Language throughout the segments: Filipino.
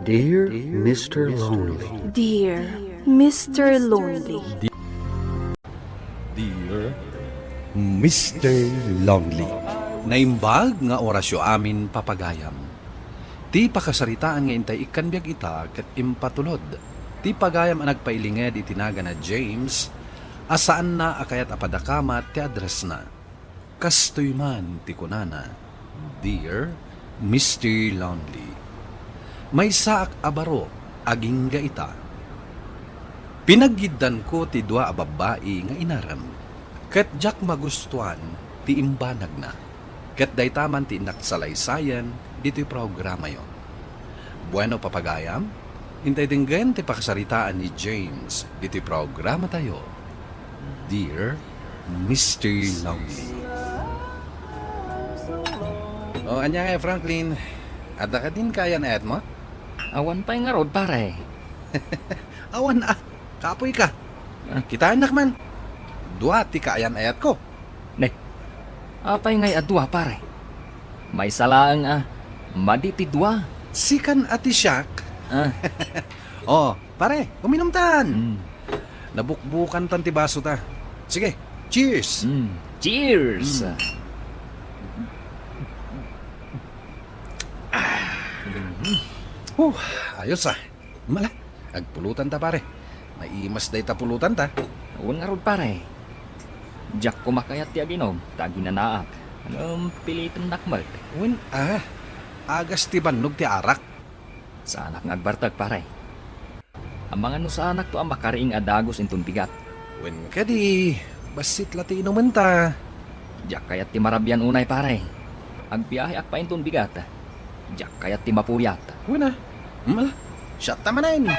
Dear Mr. Lonely. Dear Mr. Lonely. Dear Mr. Lonely. Naimbag nga orasyo amin papagayam. Ti pakasaritaan nga intay ikanbiag ita ket impatulod. Ti pagayam ang nagpailinged itinaga na James, asaan na akayat apadakamat ti address na. Kastoy man ti kunana, Dear Mr. Lonely. May saak abaro, aging ga ita. Pinaggidan ko ti dua a babae nga inaram. Ket jak magustuhan ti imbanag na. Ket daytaman ti naksalaysayan dito'y programa yon. Bueno papagayam, hintay dinggan ti pakasaritaan ni James dito'y programa tayo. Dear Mr. Lonely. O anya nga Franklin, ada ka din kaya na mo? Awan pa nga rod, pare. Awan kapoy ka. Kita anak man. Dua ti kaayan ayat ko. Ne, apay ngay adwa, pare. May salaang, maditidwa. Sikan ati siyak. Ah, Oh, pare, uminom tan. mm, Nabukbukan tan ti baso ta. Sige, cheers. Cheers! Ayos Mala, agpulutan ta pare. Maimas day ta pulutan ta. Awan nga rod, pare. Diyak kumakayat ti aginom, tagi na naak. Anong pilitin nakmag? Wen, agas ti bannog ti arak. Sa anak ngagbartag, pare. Ang mga no sa anak to ang makariing adagos intong bigat. Wen kadi, basit lati inuman ta. Diyak kayat ti marabyan unay, pare. Agbiyahe akpa intong bigat. Diyak kayat ti mapuyat. Wen Mala, shot tama na yun.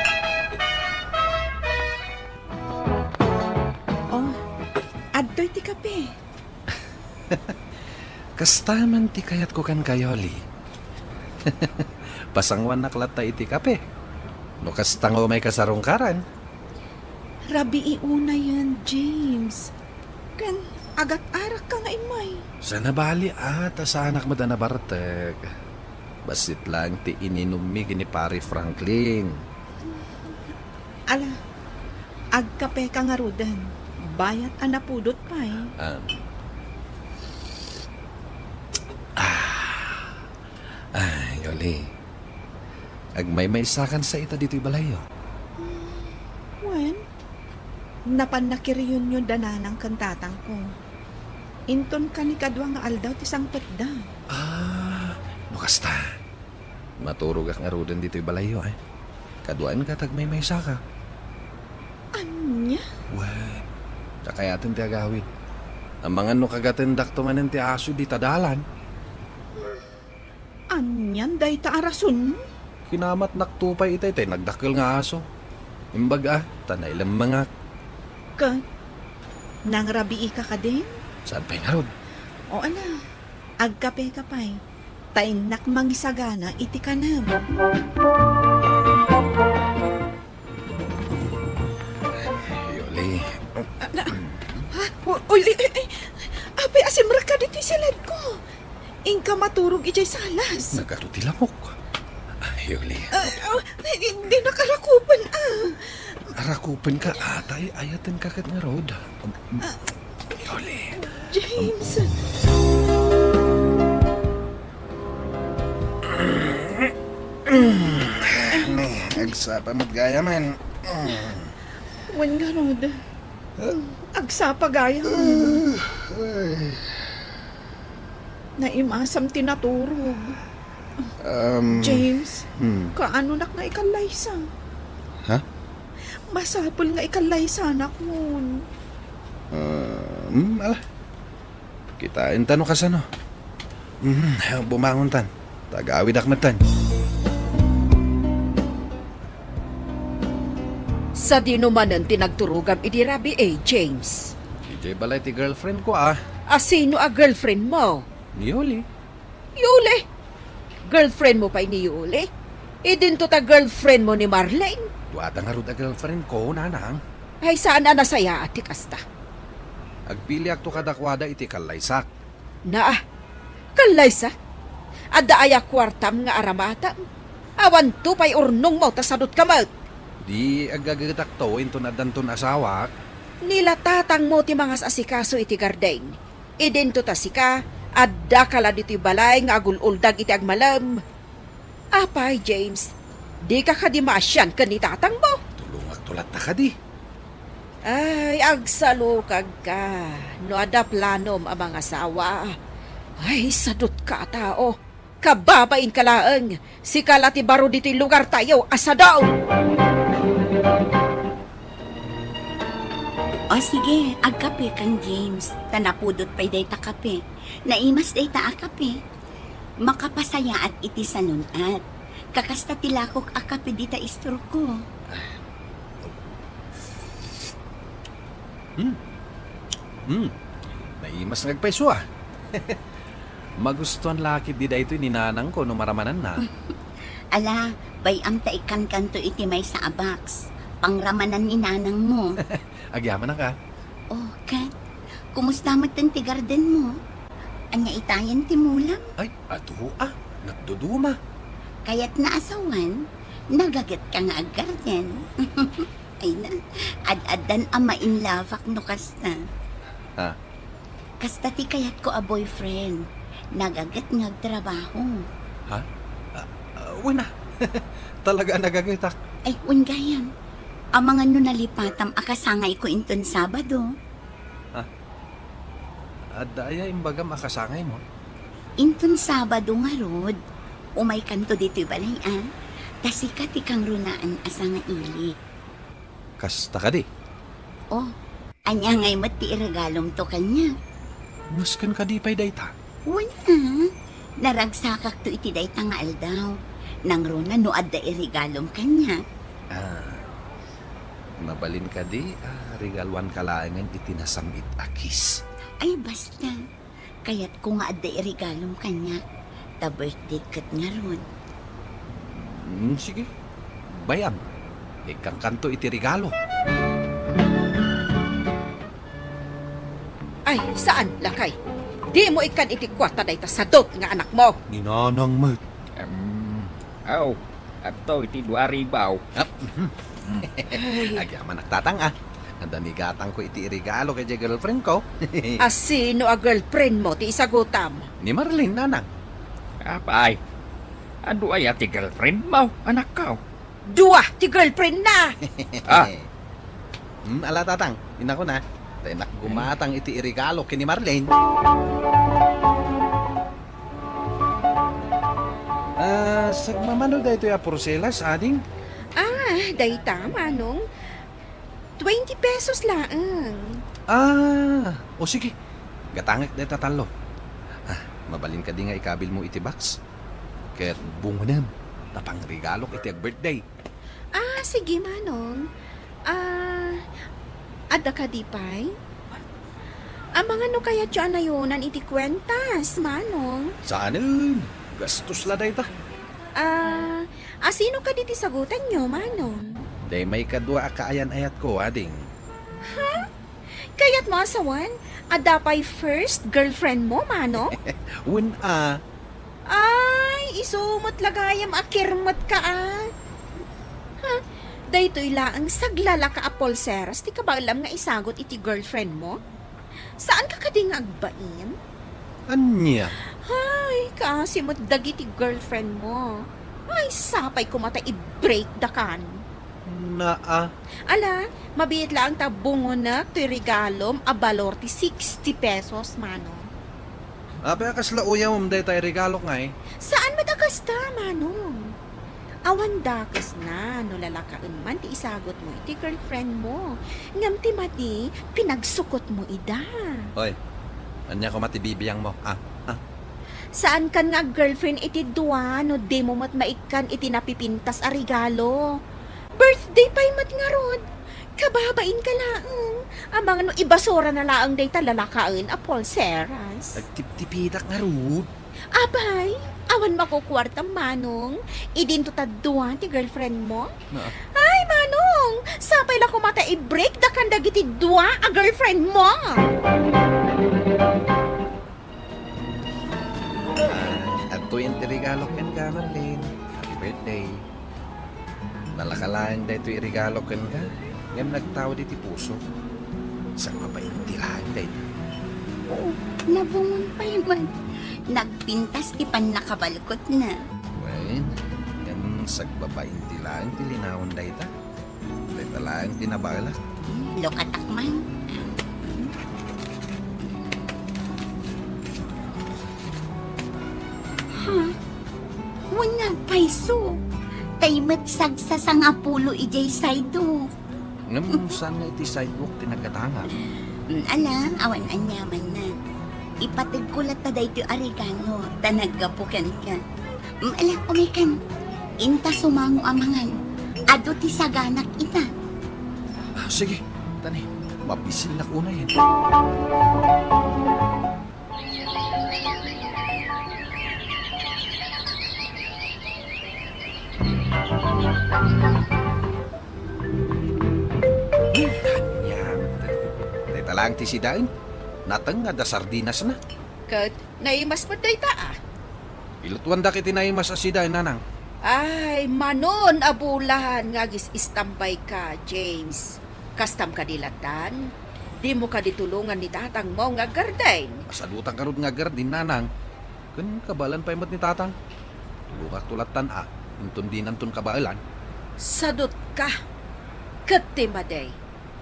Oh, adtoy ti kape. Kastaman ti kayat ko kan kayoli. Pasangwan naklata iti kape. No kastango may kasarungkaran. Rabi iuna yan, James. Kan agat-arak ka nga imay. Sa nabali sa anak mo da nabartek. Basit lang ti ininumi kini pari Franklin. Ala, agkape ka nga rodan. Bayat anapudot pa eh. Yoli. Agmay-maysakan sa ita dito'y balayo. Wen, napanakiriyon yung dananang kantatang ko. Inton ka ni kadwa nga aldaw ti sangpet da. Nukasta. Maturog ak nga rodan dito'y balayo Kaduan ka tagmay-maysa ka. Anya? Wen, kakayatin ti agawid. Ang mga kagatendak tumanin ti aso di tadalan. Anyan, day ta arason mo? Kinamat naktupay itay nagdakkel nga aso. Imbag tanay lang mga. Ka, nang rabii ka din? Saan pa'y narod? O ala, agkape ka pa'y. Tainak mangisagana iti kanam. Yoli. Uy, apay asimra ka dito silad ko. Ingka maturog ijay salas. Nagkatutilapok. Yoli. Hindi nakarakupan Arakupan ka atay ayatan kakat nga road. Yoli. James. Agsapa mo't gaya man. Wan nga rod. Agsapa gaya mo. Naimasam tinaturog. James, kaano nak nga ikalaysa? Ha? Masapol nga ikalaysa anak mo. Ala. Kitain tanong ka sa no. Bumangon tan. Tagawid akmatan. Sa dinumanan tinagturugam iti rabi James. DJ balay ti girlfriend ko Asino a girlfriend mo? Ni Yoli. Yuli. Girlfriend mo pa ni Yuli? Idinto ta girlfriend mo ni Marlene? Duwata nga rod a girlfriend ko, nanang. Ay saan na nasaya ati kasta? Agpili akto kadakwada iti kalaysak. Kalay sa? Adda aya kwartam nga aramatam? Awan to pa'y urnong mo, tasadot ka mo. Di agagatak to, into na danton asawa. Nilatatang mo ti mga asikaso iti gardeng. Idento ta sika, adda kala diti balay nga agululdag iti agmalam. Apay, James, di ka kadimasyan ka ni tatang mo. Tulungag tulat ta ka di. Ay, agsalukag ka. No ada planom ang mga asawa. Ay, sadot ka tao. Kababain ka laeng. Si kalati baro dito'y lugar tayo, asa daw. O sige, agkape kang James. Tanapudot pa'y day ta kape. Naimas day ta akape. Makapasaya at iti sanunat. Kakasta tilakok akape di ta istro ko. Naimas nagpaiso ah. Magustuhan laki di da ito ninanang ko no maramanan na. Ala, bayam ta ikan kanto iti may sa abaks. Pangramanan ni nanang mo. Agyaman na ka. Oh, Kat, kumusta mo tan ti garden mo? Anya itayan ti mulam? Ay, ato ah. Nagduduma. Kaya't naasawan, nagagat ka nga ag garden. Ay na, ad-adan ama in lavak no kasta. Ha? Kasta ti kayat ko a boyfriend. Nagagat nga trabaho. Wala. Talaga nagagitak. Ay, ungayam. Ang mga nunalipatam akasangay ko inton Sabado. Adaya imbaga makasangay mo. Inton Sabado nga rod. Umay kanto dito'y balayan. Tasika ti kang runaan asa nga ili. Kasta ka di. Oh, anya ngay mat ti iregalom to kanya. Nuskan ka di pa'y dayta. Wala. Naragsakak to iti dayta nga aldaw. Nang runa no adda iregalom kanya. Mabalin ka di. Regalwan ka laangan itinasambit akis. Ay basta. Kaya't ko nga adda iregalom kanya. Ta birthday kat nga ron. Sige. Bayam. Ikang kanto iti regalo. Ay, saan, lakay? Di mo ikan iti kwata day tasadot nga anak mo. Ninanang mat. Aw, ato iti 2 baw. Agyaman nagtatang ah. Nandanigatang ko iti regalo kay girlfriend ko. Asino a girlfriend mo ti isagutam? Ni Marlene, nanang. Apay, adu ay ati girlfriend mo, anak ka. Dua ti girlfriend na. Ala tatang, ina ko na. Tenak gumatang iti regalo kay ni Marlene. Sagmamano da ito ya porcelas, ading? Dayta, manong. 20 pesos laang. O sige. Gatangak da tatalo. Mabalin ka di nga ikabil mo iti box. Kaya't bungunam. Tapang regalo iti birthday. Sige, manong. Ada ka di pa'y? Ang mga no kaya dyan na yunan iti kwentas, manong. Saanin? Gastos la da ita. Asino ka diti sagutan nyo, manong? Day may kadwa kaayan-ayat ko, ading. Kaya't mo asawan, ada pa'y first girlfriend mo, manong? Win Ay, isumot lagayam akirmat ka Daytoy laang saglala ka apolseras, ti ka ba alam nga isagot iti girlfriend mo? Saan ka kading agbain? Anya? Ay, kasi mo dagiti girlfriend mo. Ay, sapay kumata i-break da kan. Ala, mabiyit lang ta bungon na to'y regalom a balor ti 60 pesos, mano. Pero kasla uya mo day tayo regalo nga eh. Saan madagas ta, manong? Awan dakas na, no lalakaan man, ti isagot mo iti girlfriend mo. Ngam ti mati, pinagsukot mo ida. Hoy, anya ko matibibiyang mo. Saan kan nga girlfriend iti duwa, no di mo mat maikan iti napipintas a regalo. Birthday pa'y mat nga rod. Kababain ka laang. Amang no ibasura na laang day talalakaan a polseras. Nagtip-tipidak nga rod. Abay, awan makukwarta manong. Idinto taduan ti girlfriend mo. Ay, manong, sapay la kumata i-break da kandag iti dua a girlfriend mo. At to yung regalo ken ka, Marlene. Happy birthday. Nalakalaan da ito'y regalo kan ka. Ngam nagtao di ti puso. Sa mapainti lang dahil. Oo, nabungon pa man. Nagpintas ti pan nakabalkot na. Well, ngam sagbapainti lang ti linawon da ita. Dahil lang tinabalak. Lokatak man. Wala paiso. Taymat sagsa sa nga pulo ijay saydo. Ngam saan nga iti sidewalk tinagkatanga? Ala, awan anyaman na. Ipatid ko lang taday ti arigano. Tanagapukan ka. Ala, umikan. Inta sumango amangan. Ado ti saganak ita. Ah, sige, tani. Mabisil na kuna yan. Dahil lang ti sidain. Natang nga da sardinas na. Kat, naimas mo day ta ah. Ilutuan da kiti na mas asidain, nanang. Ay, manon abulahan nga gis istambay ka, James. Kastam ka dilatan. Di mo ka ditulungan ni tatang mo nga garden. Asalutang karod nga gardin, nanang. Kan kabalan pa imot ni tatang. Tulungak tulatan Intun din antun kabalan. Sadot ka. Kati maday.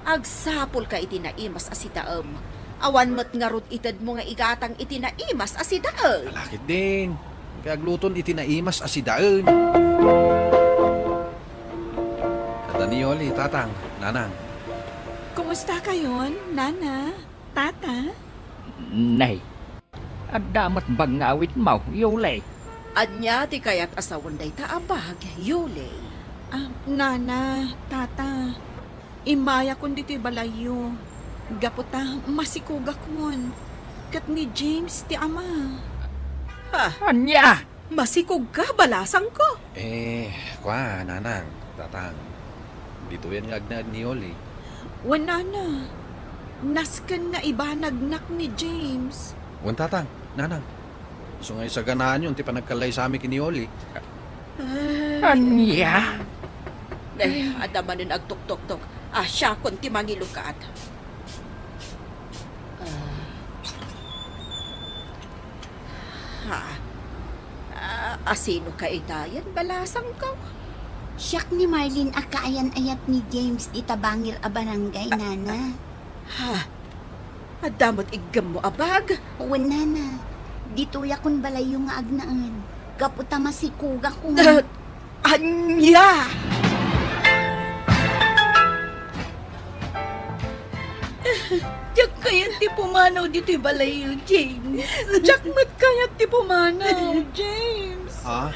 Agsapol ka itinaimas asitaam. Awan mo't nga rod itad mo nga igatang itinaimas asitaam. Lakit din. Kagluton itinaimas asidaan. Kada ni Oli, tatang, nanang. Kumusta kayon, Nana? Tata? Nay, at damat bag nga awit mo, yule. Anya ti kayat asawan day taabag, Yule. Nana, Tata. Imaya kundi ti balayo. Gaputa, masikuga kon. Kat ni James ti ama. Anya! Masikog ka, balasang ko. Kwa, nanang, tatang. Dito yan nga agnad ni Oli. Nana. Nasken nga ibanagnak ni James. Wan tatang, nanang. So nga sa ganahan yun, ti panagkalay sa amin kini Oli. Anya! Adamanin agtok-tok-tok. Siya kon ti mangilukaat. Asino ka itayan, balasang ka. Siyak ni Marlene akaayan-ayat ni James di tabangir a barangay, Nana. Adamot igam mo abag. Uwan, Nana. Dito yakon balayo nga agnaan. Gaputa masikuga ko Uh, nga. Anya! Diyak kayat ti pumanaw dito balayo, James. Diyak mat kayat ti pumanaw, James. Kwa.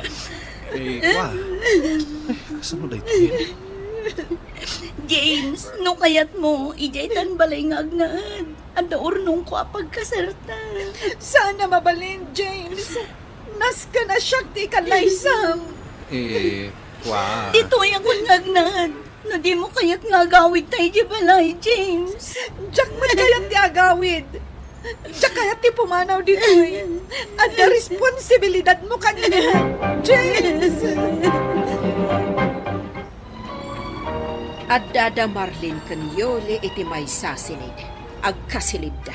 Kasano da ito yan? James, no kayat mo, ijay tan balay nga agnaan. Anda urnong ko apagkasarta. Sana mabalin, James. Naska na siyak ti kalaysam. Kwa. Dito yung agnaan. No di mo kayat nga gawid tayo di balay, James. Diyak mat kayat ti agawid. Diyak kayat ti pumanaw dito eh. At the responsibilidad mo kanya, James. At dada Marlene kan Yole iti may sasilid. Agkasilid da.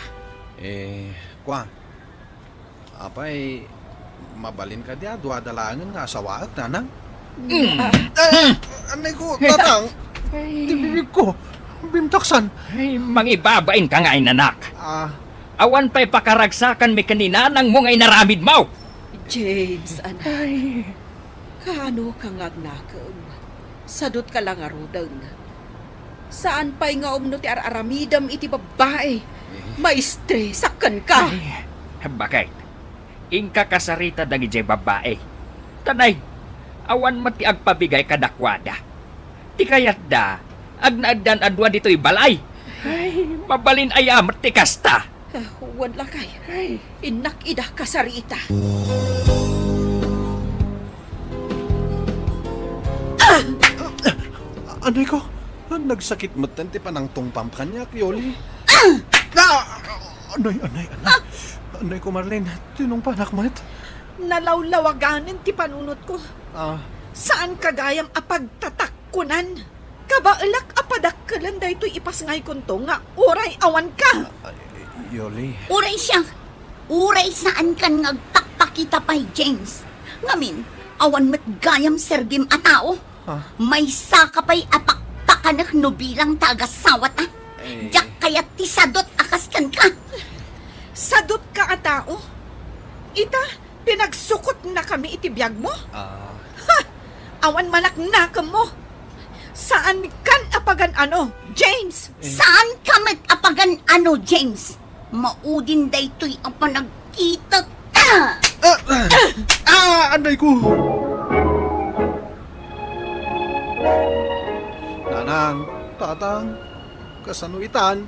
Kwa. Apay, mabalin ka diya, duwadalangan nga asawaat, nanang. Anay ko, tatang. Tibibig ko. Bimtaksan. Ay, mangibabain ka nga inanak. Awan pa'y pakaragsakan may kaninanang mo ngay naramid mo. James, anak. Kaano ka ngagnakam? Sadot ka lang arudang. Saan pa'y nga umno ti araramidam iti babae? Maestre, sakan ka. Bakit? Ingka kasarita dagi jay babae. Tanay, awan mati agpabigay kadakwada. Ti kayat da, agnaadan adwa dito'y balay. Ay, mabalin ayamat ti kasta. Wala kay. Inak idah kasarita. Anay ko, nagsakit matan ti panang tungpam kanya, Yoli. Anay. Anay ko, Marlene, tinong panak mat. Nalawlawaganin ti panunot ko. Saan kagayam apagtatakkunan? Kabaelak apadakkelan daytoy ipasngay kunto nga oray awan ka. Yoli. Uray siya. Uray saan kan ngagtakpakita pay James. Ngamin, awan met gayam sergim a tao. May saka pay apakpakanak no bilang tagasawat ah. Diyak kaya tisadot akas kan ka. Sadot ka a tao. Ita, pinagsukot na kami itibiyag mo. Awan manaknakam mo. Saan kan apagan ano, James? Saan ka met apagan ano, James? Maudin daytoy ang panagkita ta. Anday ko! Nanang, tatang, kasanuitan,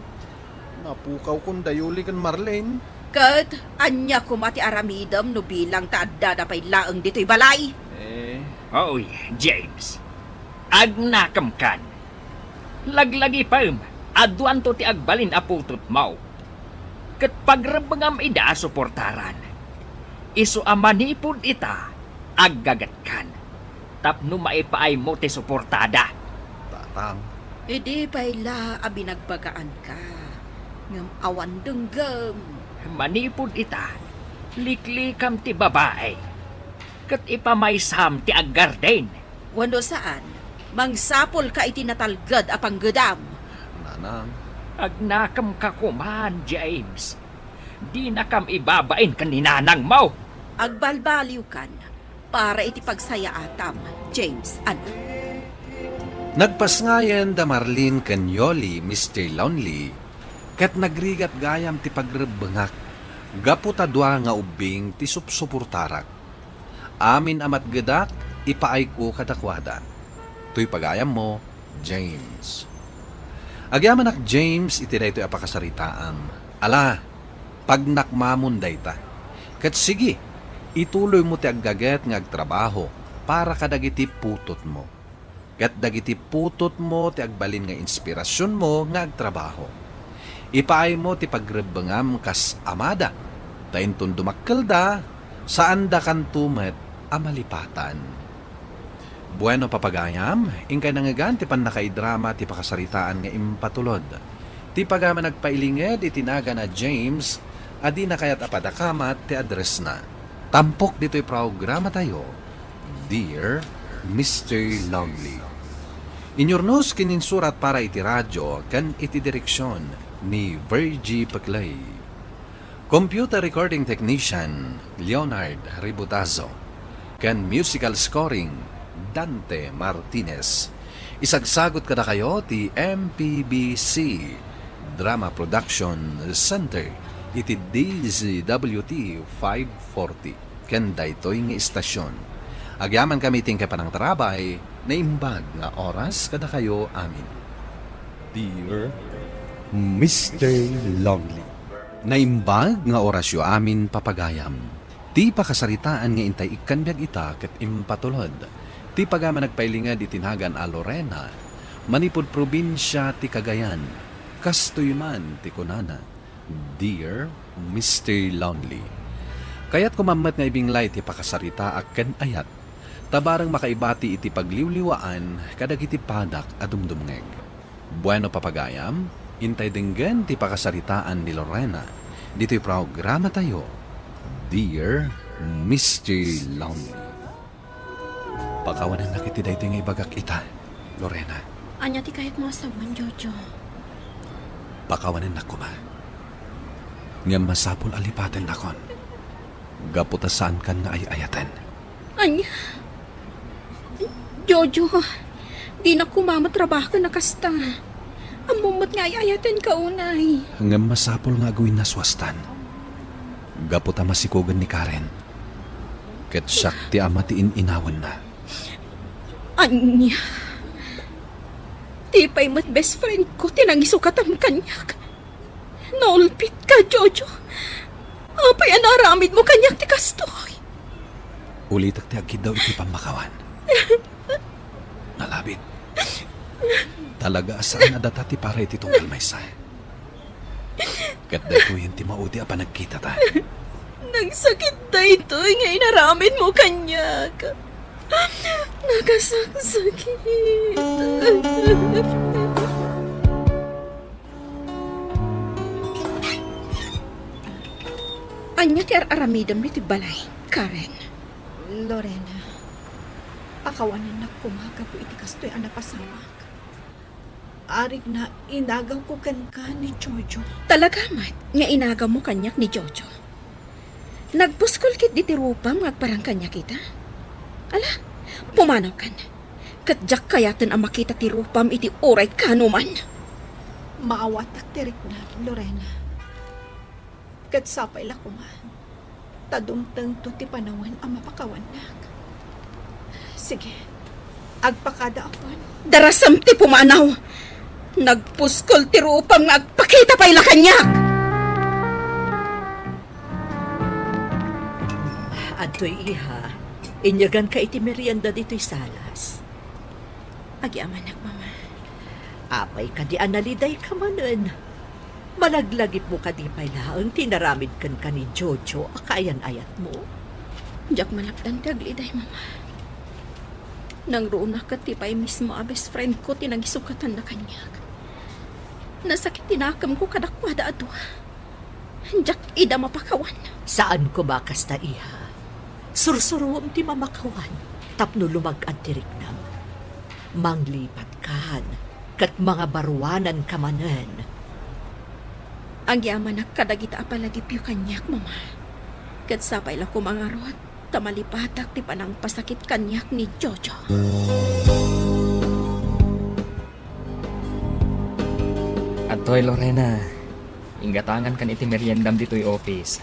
napukaw kong dayuli kan Marlene. Kad, anya kumati aramidam no bilang taadda na pay laeng dito'y balay. Oy, James. Agnakam kan. Laglagi pa aduan to ti agbalin aputot mo. Kat pagrabangam ida suportaran. Isu amanipod ita, aggagat kan. Tapno maipaay mo ti suportada. Tatang, Idi pay la abinagbagaan ka. Ngam awan denggem. Manipod ita, liklikam ti babae. Kat ipamaysam ti aggarden. Wando saan? Mangsapol ka iti natalgad apang gedam. nanang, Agnakam ka kuman, James. Di na kam ibabain kaninanang mo. Agbalbaliw kan para iti pagsaya atam, James, anak. nagpasngayan da Marlene kan Yoli, Mr. Lonely, kat nagrigat gayam ti pagrebengak, gaputadwa nga ubing ti supsuportarak. Amin amat gedak, ipaay ko kadakwada. Tuy pagayam mo, James. Agyaman James, iti daytoy apakasaritaam. Ala, pag nakmamon dayta. Kat sige, ituloy mo ti aggaget nga agtrabaho para kadagiti putot mo. Kat dagiti putot mo ti agbalin nga inspirasyon mo nga agtrabaho. Ipaay mo ti pagrebengam kas amada. Taintun dumakkelda, saan da kan tumet amalipatan. Bueno papagayam, ingkay nangagan ti pan nakaidrama ti pakasaritaan nga impatulod. Ti pagama nagpailinged itinaga na James, adi na kayat apadakamat ti address na. Tampok dito'y programa tayo, Dear Mr. Lonely. Inyornos kininsurat para iti radyo kan iti direksyon ni Virgie Paclay. Computer recording technician Leonard Ributazo. Kan musical scoring Dante Martinez. Isagsagot kada kayo ti MPBC Drama Production Center iti DZWT 540 ken daytoy nga istasyon. Agyaman kami ting kapanang tarabay na imbag nga oras kada kayo amin. Dear Mr. Lonely, naimbag nga orasyo amin papagayam. Ti pakasaritaan nga intay ikanbyag ita ket impatulod. Ti pagama nagpailingad itinagan a Lorena, manipod probinsya ti Cagayan, kastoy man ti kunana. Dear Mr. Lonely, kayat kumamat nga ibinglay ti pakasarita aken ayat, tabarang makaibati iti pagliwliwaan kadag iti padak adumdumngeg. Bueno papagayam, intay denggen ti pakasaritaan ni Lorena, dito'y programa tayo, Dear Mr. Lonely. Pakawanan na kiti daytoy nga ibagak ita, Lorena. Anya ti kahit mo asaman, Jojo. Pakawanan na kuma. Ngam masapol alipaten na kon. Gaputasaan kan nga ay-ayatan. Anya? Jojo, di na kumamatrabaho ka na kasta. Amumot nga ayayatan ka unay. Ngam masapol nga gawin na swastan. Gaputa masikogan ni Karen. Ket siyak ti ama ti inawan na. Anya? Di pa'y mat best friend ko, tinangisukatam kanyak. Naulpit ka, Jojo. Apay anaramid mo kanyak ti kastoy. Ulitak ti agkid daw iti pamakawan. Nalabit. Talaga asaan adata ti para iti tunggal may say. Kat dito yung ti maudi apa nagkita ta. Nagsakit na ito, nga inaramid mo kanyak. Nagasaksakit. Anya ti aramidam iti balay, Karen. Lorena, pakawanan na kumaga po iti kastoy anapasamak. Arig na inagaw ko kan ni Jojo. Talaga mat, nga inaga mo kanyak ni Jojo. Nagpuskol kit di tirupam ngagparang kanya kita. Ala, pumanaw kan. Katjak kayaten ang makita tirupam iti oray kanuman. Maawatak tirik na, Lorena. Katsapay la kuman. Tadumtang to ti panawan ang mapakawanak. Sige, agpakada akon. Darasam ti pumanaw. Nagpuskol tirupam nga agpakita pa'y la kanyak. Adto'y iha, inyagan ka iti merienda dito'y salas. Agyaman mama. Apay ka di analiday ka manen. Malaglagip mo ka di pa'y laang tinaramid kan ka ni Jojo, akayan ayat mo. Diyak malapdan tagliday mama. Nang roon ka tipay mismo a best friend ko tinagisukatan na kanyak. Nasakit tinakam ko kadakwada ato. Diyak ida mapakawan. Saan ko ba kasta iha? Sursuruam ti mamakawan, tapno lumagad tiriknam. Manglipat kan, kat mga barwanan ka manen. Ang yaman na kadagita apalagi piyo kanyak, mama. Kat sapay la ko mga rot, tamalipatak ti panang pasakit kanyak ni Jojo. Atoy Lorena, inggatangan kan iti meriendam dito'y office.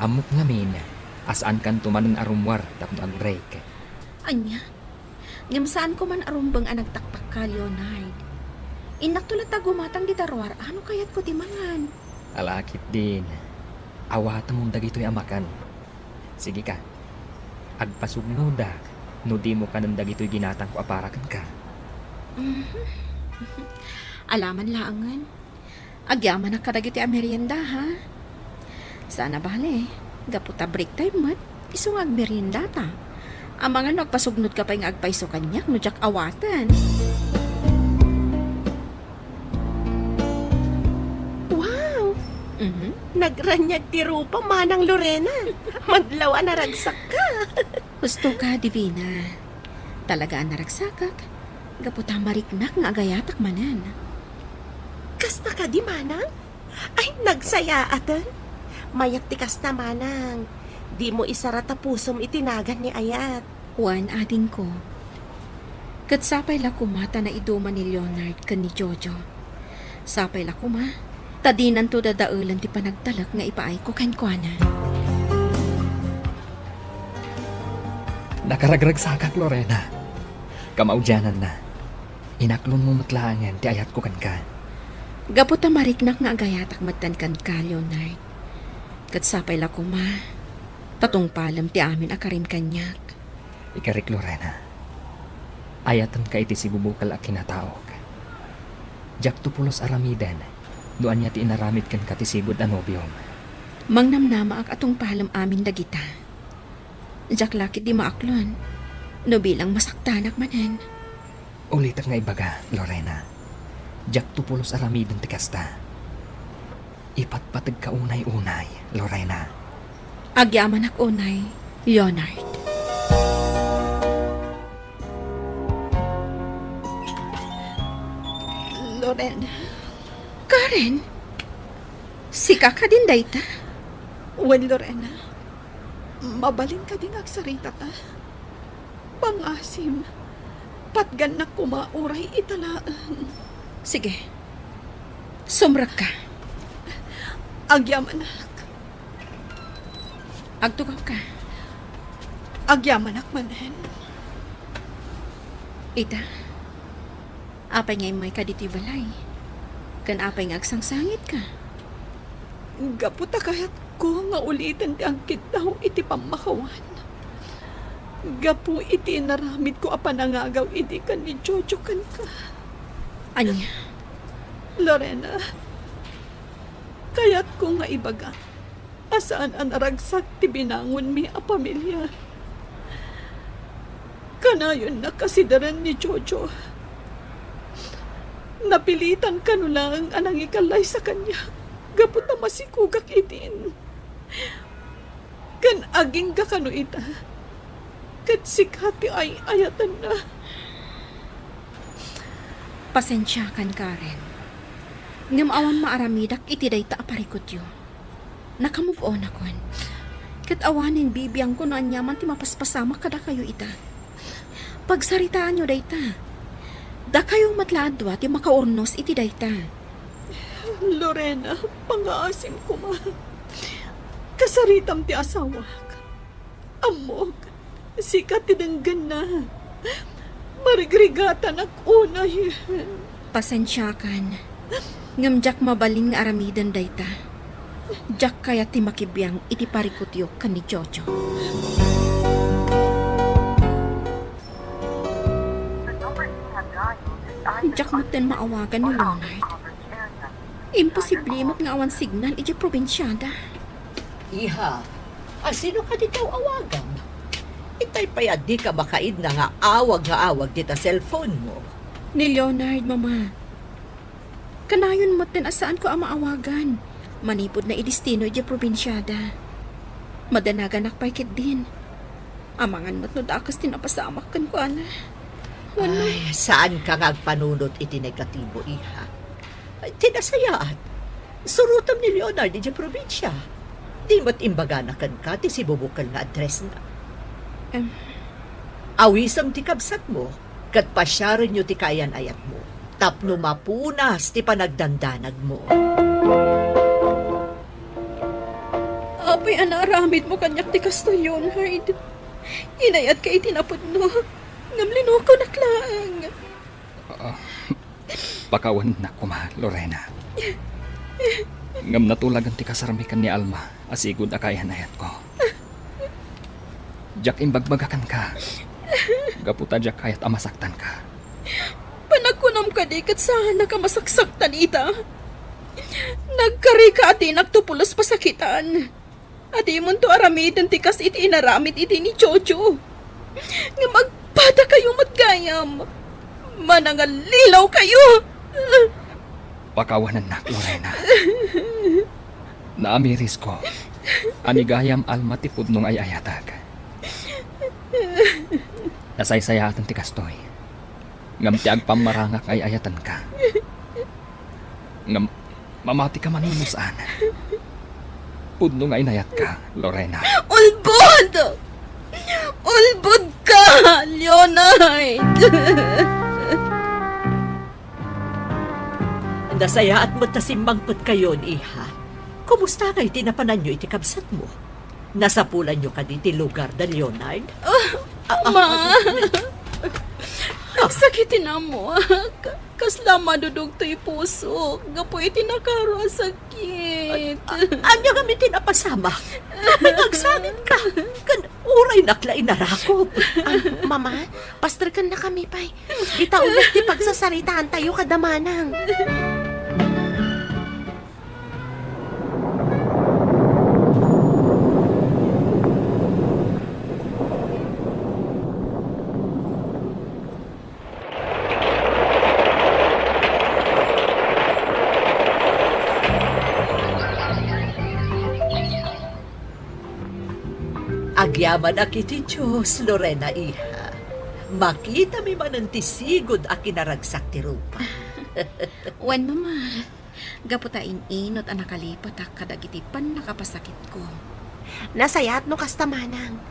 Amok ngamin, asaan kan tumanon arumwar tapno ag-break. Anya, ngamsaan ko man arumbang ang nagtakpak ka, Leonard. Inak tulat ta gumatang di tarwar, ano kayat ko timangan? Alakit din. Awata mong dagito'y amakan. Sige ka, agpasugnuda, no di mo ka ng dagito'y ginatang ko aparakan ka. Alaman laangan. Agyaman na kadagiti a merienda, ha? Sana bale, gaputa break time mat, isong ag merienda ta. Ang mga nagpasugnod ka pa yung agpaiso kanyak, no jak awatan. Wow! Mhm. Nagranyag ti rupa manang Lorena. Madlaw na ragsak ka. Gusto ka, Divina. Talaga ang naragsakak. Gaputa mariknak nga agayatak manan. Kasta ka di manang? Ay, nagsaya atan. Mayak ti kasta manang. Di mo isara ta pusom itinagan ni Ayat. Juan, ading ko. Katsapay la kumata na iduma ni Leonard kan ni Jojo. Sapay la kuma. Tadinan to dadaulan ti panagtalak nga ipaay ko kankwana. Nakaragragsakak, Lorena. Kamaudyanan na. Inaklon mo matlangan, ti ayat ko kan ka. Gaputa mariknak nga agayatak matan kan ka, Leonard. Katsapay la kuma. Tatong palam ti amin akarim kanyak. Ikarik, Lorena. Ayatan ka iti si bubukal a kinataog. Jak tupulos aramidan, doan niya ti inaramid kan katisibod a nobyom. Mangnamnama ak atong palam amin dagita. Jak lakit di maaklon. No bilang masaktanak manen. Ulitak nga ibaga, Lorena. Jak tupulos aramidan ti kasta. Ipatpatag ka unay-unay, Lorena. Agyaman ak unay, Leonard. Lorena, Karen, sika ka din dayta. wen Lorena, mabalin ka din agsarita ta. Pangasim, patgan na kumauray italaan. Sige, sumrak ka. Agyamanak, Agtugaw ka. agyamanak manen. Ita, apay ngay may kaditi balay. Kan apay nga agsangsangit ka. Gaputa kahit ko nga ulitin ti angkit daw iti pamakawan. Gapu iti naramid ko apanangagaw iti kan ni Jojo kan ka. Anya, Lorena, kaya't ko nga ibaga, asaan ang naragsak ti binangon mi a pamilya. Kanayon na kasidaran ni Jojo. Napilitan ka no lang anang ikalay sa kanya. Gapot na masikugak itin. Kan aging ka kano ita. Kat sikati ay ayatan na. Pasensya kan, Karen. Ngam awan maaramidak iti dayta aparikot yo. Naka-move on akon. Kat awanin bibiyang ko no anyaman ti mapaspasama kada kayo ita. Pagsaritaan nyo dayta. Da kayong matlaadwa ti makaurnos iti dayta. Lorena, pangaasim ko ma. Kasaritam ti asawa. Amok, sikat tinanggan na. Marigrigatan ak unay. Pasensya kan. Ngam jak mabaling nga aramidan dayta. Jak kaya ti makibiyang iti parikutyo kan ni Jojo. Jak maten maawagan ni Leonard. Imposible mat nga awan signal iti probinsyada. Iha, sino ka dito awagan? Itay payad di ka makaid na nga awag dita cellphone mo. Ni Leonard, mama. Kanayon maten asaan ko ang maawagan. Manipod na idistino iti probinsyada. Madanagan akpaykit din. Amangan mo't no dakas tinapasamak kan ko, ana. Wala. Ay, saan ka ngagpanunot iti negatibo, iha? Ay, tinasayaan. Surutam ni Leonard iti probinsya. Di mo't imbaganakan ka ti si bubukal nga address na. Awisam ti kabsat mo, kat pasyaran nyo ti kayan ayat mo. Tapno mapunas ti panagdandanag mo. Apay anaramid mo kanyak ti kasto, Leonard. Inayat ka itinapod no. Ngamlino ko naklaang. Pakawan na ko ma, Lorena. Ngam natulagan ti kasaramikan ni Alma, asigod akayan ayat ko. Jak imbagbagakan ka. Gaputa jak kayat amasaktan ka. Panagkunam ka di kat saan nakamasaksaktan ita. Nagkari ka ati nagtupulos pasakitan. Ati mo to aramidan ti kas iti inaramit iti ni Jojo. Nga magpada kayo matgayam. Manangalilaw kayo. Pakawanan na, Lorena. Naamiris ko. Anigayam Alma ti pudnong ay ayatag. Nasaysayatan ti kastoy. Ngam ti agpamarangak ay ayatan ka. Ngam mamati ka man saan. Pudnong ay nayat ka, Lorena. Ulbod! Ulbod ka, Leonard! Nasaya at mo't nasimbangpot kayo, iha. Kumusta kayo tinapanan nyo iti kabsat mo? Nasapulan nyo ka di ti lugar na Leonard? Ma! Ang sakitin na mo. Kasla madudog to'y puso. Gapo iti nakaro ang sakit. Anya kami tinapasama? Kami nagsanit ka. Kan uray nakla inarakop. Mama, pastor kan na kami, pay. Ita ulit di pagsasaritaan tayo kadamanang. Agyaman akiti Diyos, Lorena, iha. Makita mi man ang tisigod a kinaragsak ti rupa. Wan, mama. Gaputain inot ang nakalipat ak kadagitipan nakapasakit ko. Nasayat no kastamanang.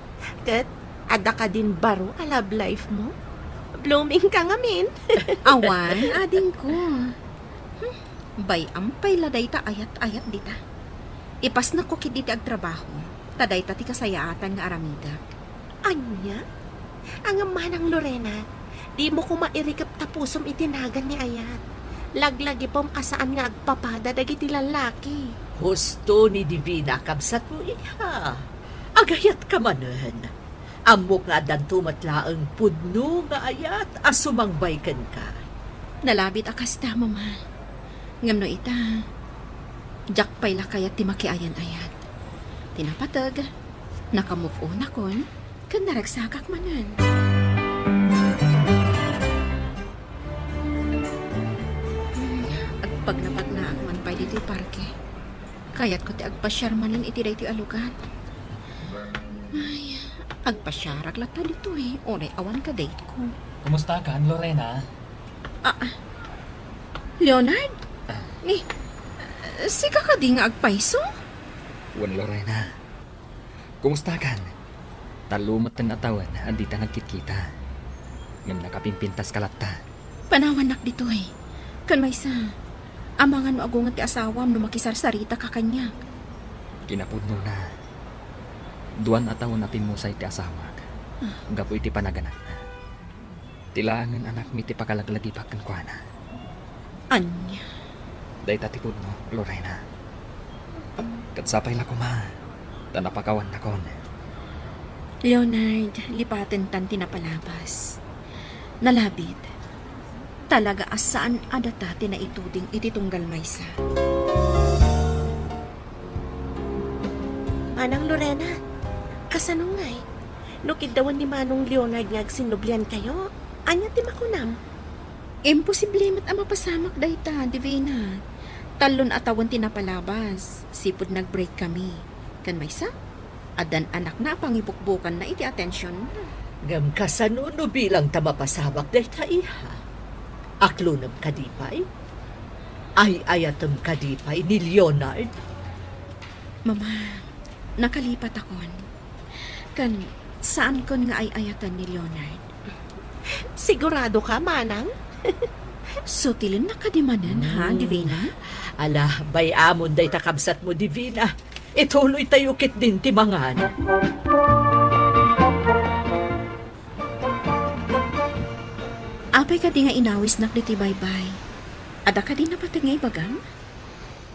Kat, ada ka din baro a love life mo. Blooming ka ngamin. Awan, ading ko. Bay, ampay laday ta ayat-ayat dita. Ipas na ko kiditi ag trabaho. Taday ta ti kasayaatan nga aramida. Anya? Ang manang Lorena, di mo ko mairikap tapusom itinagan ni Ayat. Laglagi pom asaan nga agpapada dagiti lalaki. Husto ni Divina kabsat mo, iha. Agayat ka manen. Amok nga dan tumatlaang pudno nga ayat asumangbaykan ka. Nalabit akasta, mama. Ngam no ita, jak pay lakayat ti makiayan-ayat. Tinapatag, nakamove on akon, kan naragsakak manan. Napagnapag na ako man pa dito parke. Kayat ko ti agpasyar manin iti day ti alugan. Ay, agpasyarag lata dito eh. Oray awan ka date ko. Kumusta ka, Lorena? Leonard? Sika ka di nga agpaiso? Wan Lorena. Kumusta kan? Talumat ng atawan, andita nagkikita. Ngam nakapimpintas kalata. Panawanak dito eh. Kan may sa, amangan mo agungan ti asawam no makisarsarita ka kanya. Kinapudno na. Duan atawan natin mo sa iti asawag. Gapo iti panaganak na. Tilangan anak mi ti pakalaglagi pa kan kuana. Anya? Day tatipudno, Lorena. Katsapay la ko ma. Tanapakawan na kon. Leonard, lipaten tan tinapalabas. Nalabit. Talaga asaan adata na ituding iti tunggal maysa. Manang Lorena, kasano ngay? Nukid dawan ni Manong Leonard nga agsinublian kayo. Anya ti makunam. Imposible mat ang mapasamak dayta, Divina. Talon atawan tinapalabas. Sipod nag-break kami. Kan maysa? Adan anak na pangibukbukan na iti atensyon na. Ngam kasanuno bilang tamapasamak day ta iha. Aklunam kadipay? Ay ayatam kadipay ni Leonard? Mama, nakalipat akon. Kan, saan kon nga ay ayatan ni Leonard? Sigurado ka, Manang? Sutilin na kadimanan, ha, Divina? Ala, bayamon day takabsat mo, Divina. Ituloy tayo kit din timangan. Apay ka di nga inawis nak diti baybay. Ada ka di napatag nga ibagang?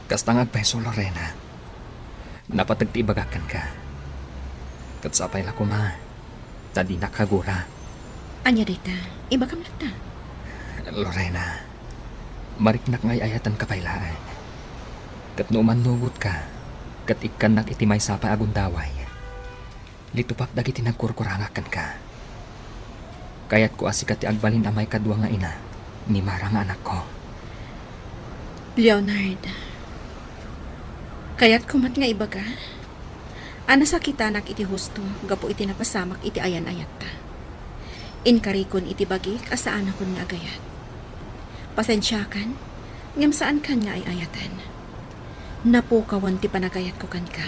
Kastangag peso, Lorena. Napatagtibagakan ka. Katsapay la ko ma. Tadi nakagura. Anya dita, ibagam lang ta. Lorena, mariknak ngay ayatan kapaylaan. Kat numan nugot ka, kat ikan nak iti may sapa agundaway. Litupak dagiti nagkurkurangakan ka. Kayat ko asikat ti agbalin amay kadwa nga ina, ni marang anak ko. Leonard, kayat kumat nga ibaga? Ana sa kita nak iti husto, gapo iti napasamak iti ayan-ayat ta. Inkarikon iti bagik asaan akon nga agayat. Pasensyakan, ngam saan kan nga ay ayatan. Napukawan ti panagayat ko kan ka.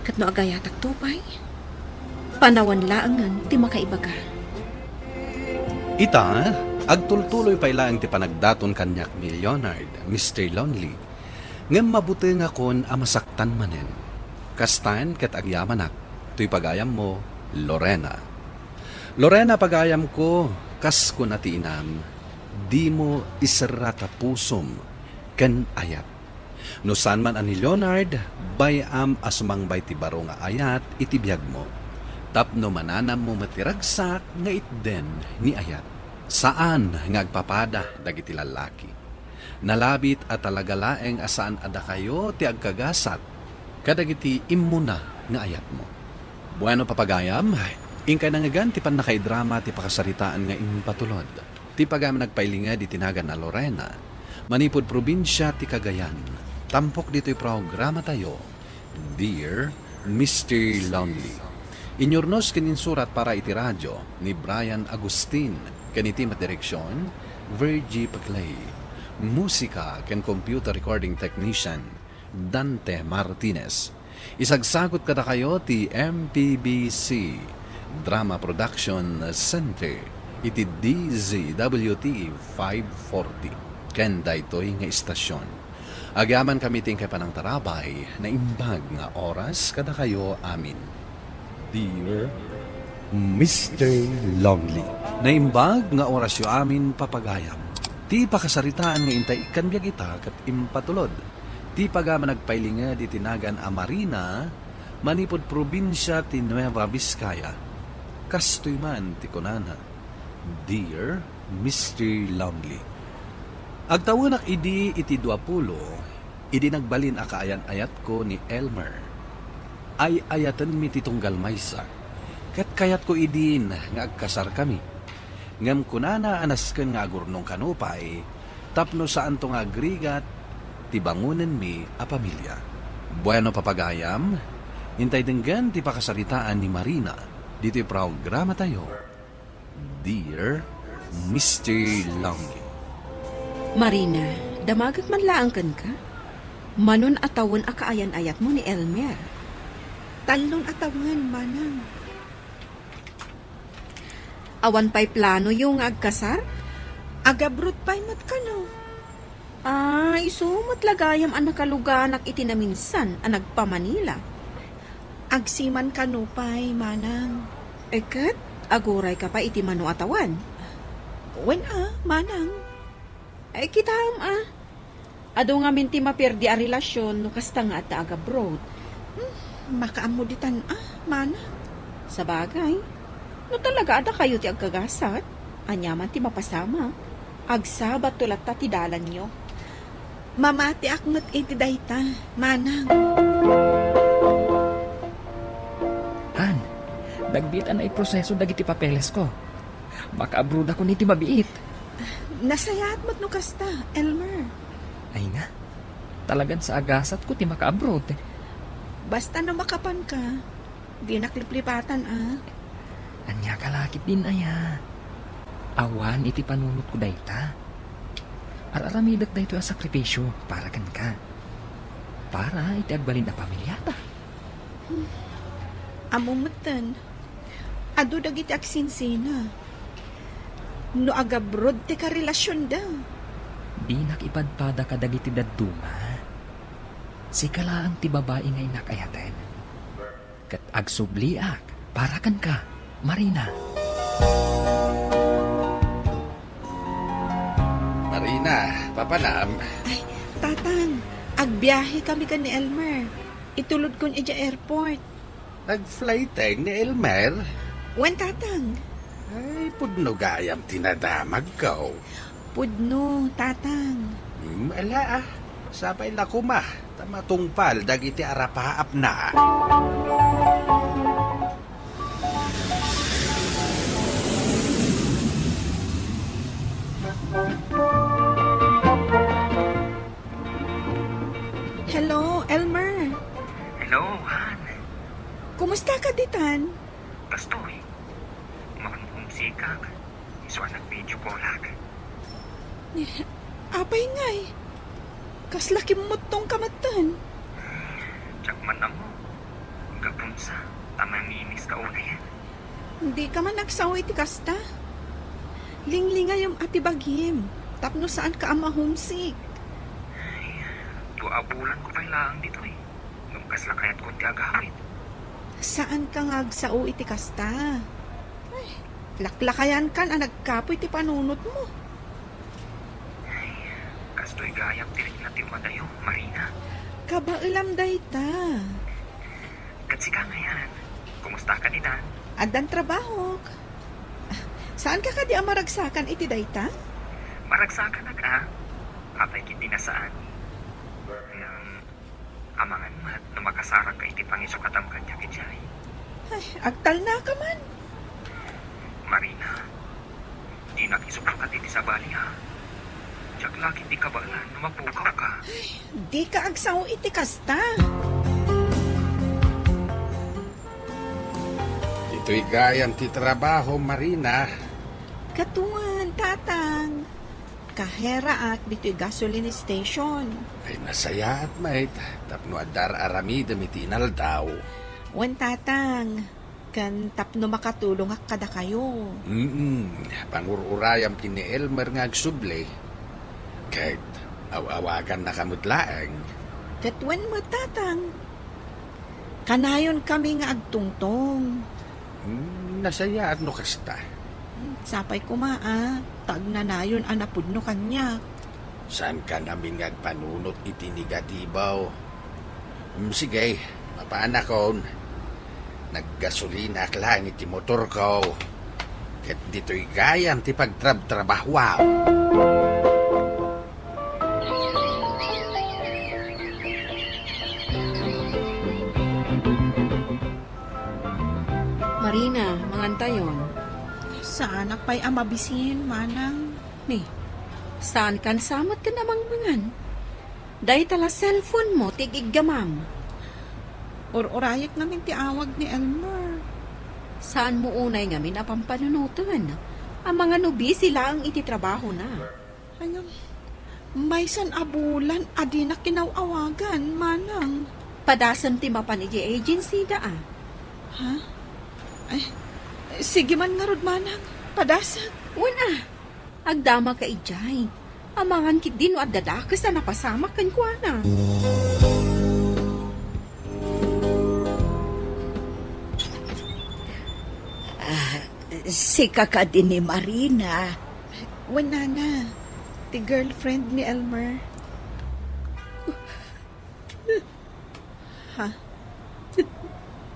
Katno agayatak tupay, panawan laangan ti makaibaga. Ita, agtultuloy pa ilang ti panagdaton kanyak ni Leonard, Mr. Lonely. Ngam mabuti nga kon amasaktan manen. Kastan ket agyamanak, tuy pagayam mo, Lorena. Lorena, pagayam ko, kas kun ati inam, di mo isarata pusom, ken ayat. No san man ani Leonard, bayam asumang bay ti baro nga ayat, itibiyag mo. Tapno mananam mo matiragsak nga itden ni ayat. Saan nga agpapada dagiti lalaki? Nalabit at talagalaeng asaan ada kayo ti agkagasat, kadagiti immuna nga ayat mo. Bueno papagayam, ingkay nangagan ti pan nakaidrama ti pakasaritaan nga impatulod. Ti pagam nagpailinga di tinagan na Lorena, manipod probinsya ti Cagayan. Tampok dito'y programa tayo, Dear Mr. Lonely. Inyornos kininsurat para iti radyo ni Brian Agustin, kaniti direksyon, Virgie Paclay. Musika ken computer recording technician, Dante Martinez. Isagsagot kada kayo ti MPBC Drama Production Center, iti DZWT 540. Ken daytoy nga istasyon. Agaman kami ting kay panang tarabay na imbag nga oras kada kayo amin. Dear Mr. Lonely. Naimbag nga oras yo amin papagayam. Ti pakasaritaan nga intay ikan biya kita kat impatulod. Ti pagama nagpailinga di tinagan Amarina, manipod probinsya ti Nueva Vizcaya. Kastoy man ti kunana. Dear Mr. Lonely. Agtawanak idi iti 20, idi nagbalin akaayan-ayat ko ni Elmer. Ay ayatan mi ti tunggal maysa. Ket kayat ko idin nga agkasar kami. Ngam kunana anasken nga agurnong kanupay, tapno saan to nga agrigat, ti bangunan mi a pamilya. Bueno papagayam, hintay denggan ti pakasaritaan ni Marina, dito programa tayo. Dear Mr. Longley. Marina, damagag man laangkan ka? Manon atawan a kaayan-ayat mo ni Elmer. Talon atawan, manang. Awan pa'y plano yung agkasar? Agabrot pa'y mat ka no. Ay, sumat lagayam ang nakaluganak iti na minsan ang nagpa-Manila. Agsiman ka no pa'y, manang. Ekat, aguray ka pa iti mano atawan. Wen manang. Ay, kitam Ado nga minti maperdi a relasyon no kasta nga at agabroad. Makaamuditan manang. Sa bagay, no talaga ada kayo ti agkagasat, anyaman ti mapasama. Agsabat tulat ta ti dalan nyo. Mamati akmat iti dayta, manang. Han, dagbitan ay proseso dagiti papeles ko. Makaabroad ako niti mabiit. Nasayat mat no kasta, Elmer. Ay nga, talagan sa agasat ko ti makaabroad. Basta no makapan ka, di nakliplipatan Anya kalakit din aya. Awan iti panunot ko dayta. Araramidak dayto ang sakripisyo para kan ka. Para iti agbalin na pamilyata. Amumatan. Ado dagiti agsinsina. No agabrod ti ka relasyon da. Di nakipadpada ka dagiti dadduma. Si kalaang ti babae ngay nakayaten. Kat agsubliak para kan ka, Marina. Marina, papanam. Ay, tatang, agbiyahe kami ka ni Elmer. Itulod ko niya airport. Nag-flyteng ni Elmer. Wen tatang? Ay, pudno gayam tinadamag ko. Pudno, tatang. Ala sabay na kuma. Tamatungpal, dagiti arapaap na. Hello, Elmer. Hello, Han. Kumusta ka, ditan? Bastoy. Makanumsikag. Iswa nag-video call Apay ngay. Kaslaki mo tong kamatan. Tsak man na mo. Gapunsa. Tamaninis ka una yan. Hindi ka man nagsawa iti kasta. Linglingay yung ati baghim. Tapno saan ka ama homesick. Tuabulan ko pa'y laang dito eh. Nung kaslakayat ko ti agawit. Saan ka ngagsao iti kasta? Ay, laklakayan kan ang nagkapoy ti panunot mo. Kastoy gayam tirik na ti umadayo, Marina. Kabailam dayta. Katsika ngayon. Kumusta ka ni Dan? Adan trabaho. Saan ka kadi amaragsakan iti dayta? Maragsakan na ka. Apay kiti na saan. Amangan mat na makasarang ka iti pangisukatam kanya kijay. Ay, agtal na ka man. Marina, di nakisukakat iti sa bali ha. Diyak laki di kabalan na magpukaw ka. Di ka agsaw iti kasta. Ito'y gayam ti trabaho, Marina. Katungan, tatang. Kahera at dito'y gasoline station. Ay nasaya at mait. Tapno adar aramid iti inaldaw. Wan tatang, kan tapno makatulong ak kada kayo. Pangururayam kini Elmer nga agsuble. Kahit awawagan na kamutlaang. Katwan mo tatang. Kanayon kami nga agtungtong. Nasaya at no kasta. Sapay ko tag na nayon anapudno kanya. Saan ka namin nga panunot iti negatibaw? Sige, mapaanakon. Naggasolina lang iti motor ko. Kat dito'y gayam ti pagtrab-trabaho. Marina, mangantayon. Saan pa'y amabisin, manang? Ni, Saan kan samot ka namang mangan? Dahil tala cellphone mo, tigig gamam. Or-orayek namin ti awag ni Elmer. Saan mo unay nga minapampanunutan? Ang mga nubi sila ang ititrabaho na. Ayun, may san abulan, adi na kinawagan, manang. Padasan ti mapan iti agency da ah. Ha? Ay, sige man nga rod, manang. Padasat. Wala. Agdama ka ijay. Amangan kit din at dadakas na napasama kan kwa na. Si kaka din ni Marina. Wala na. Ti girlfriend ni Elmer. Ha?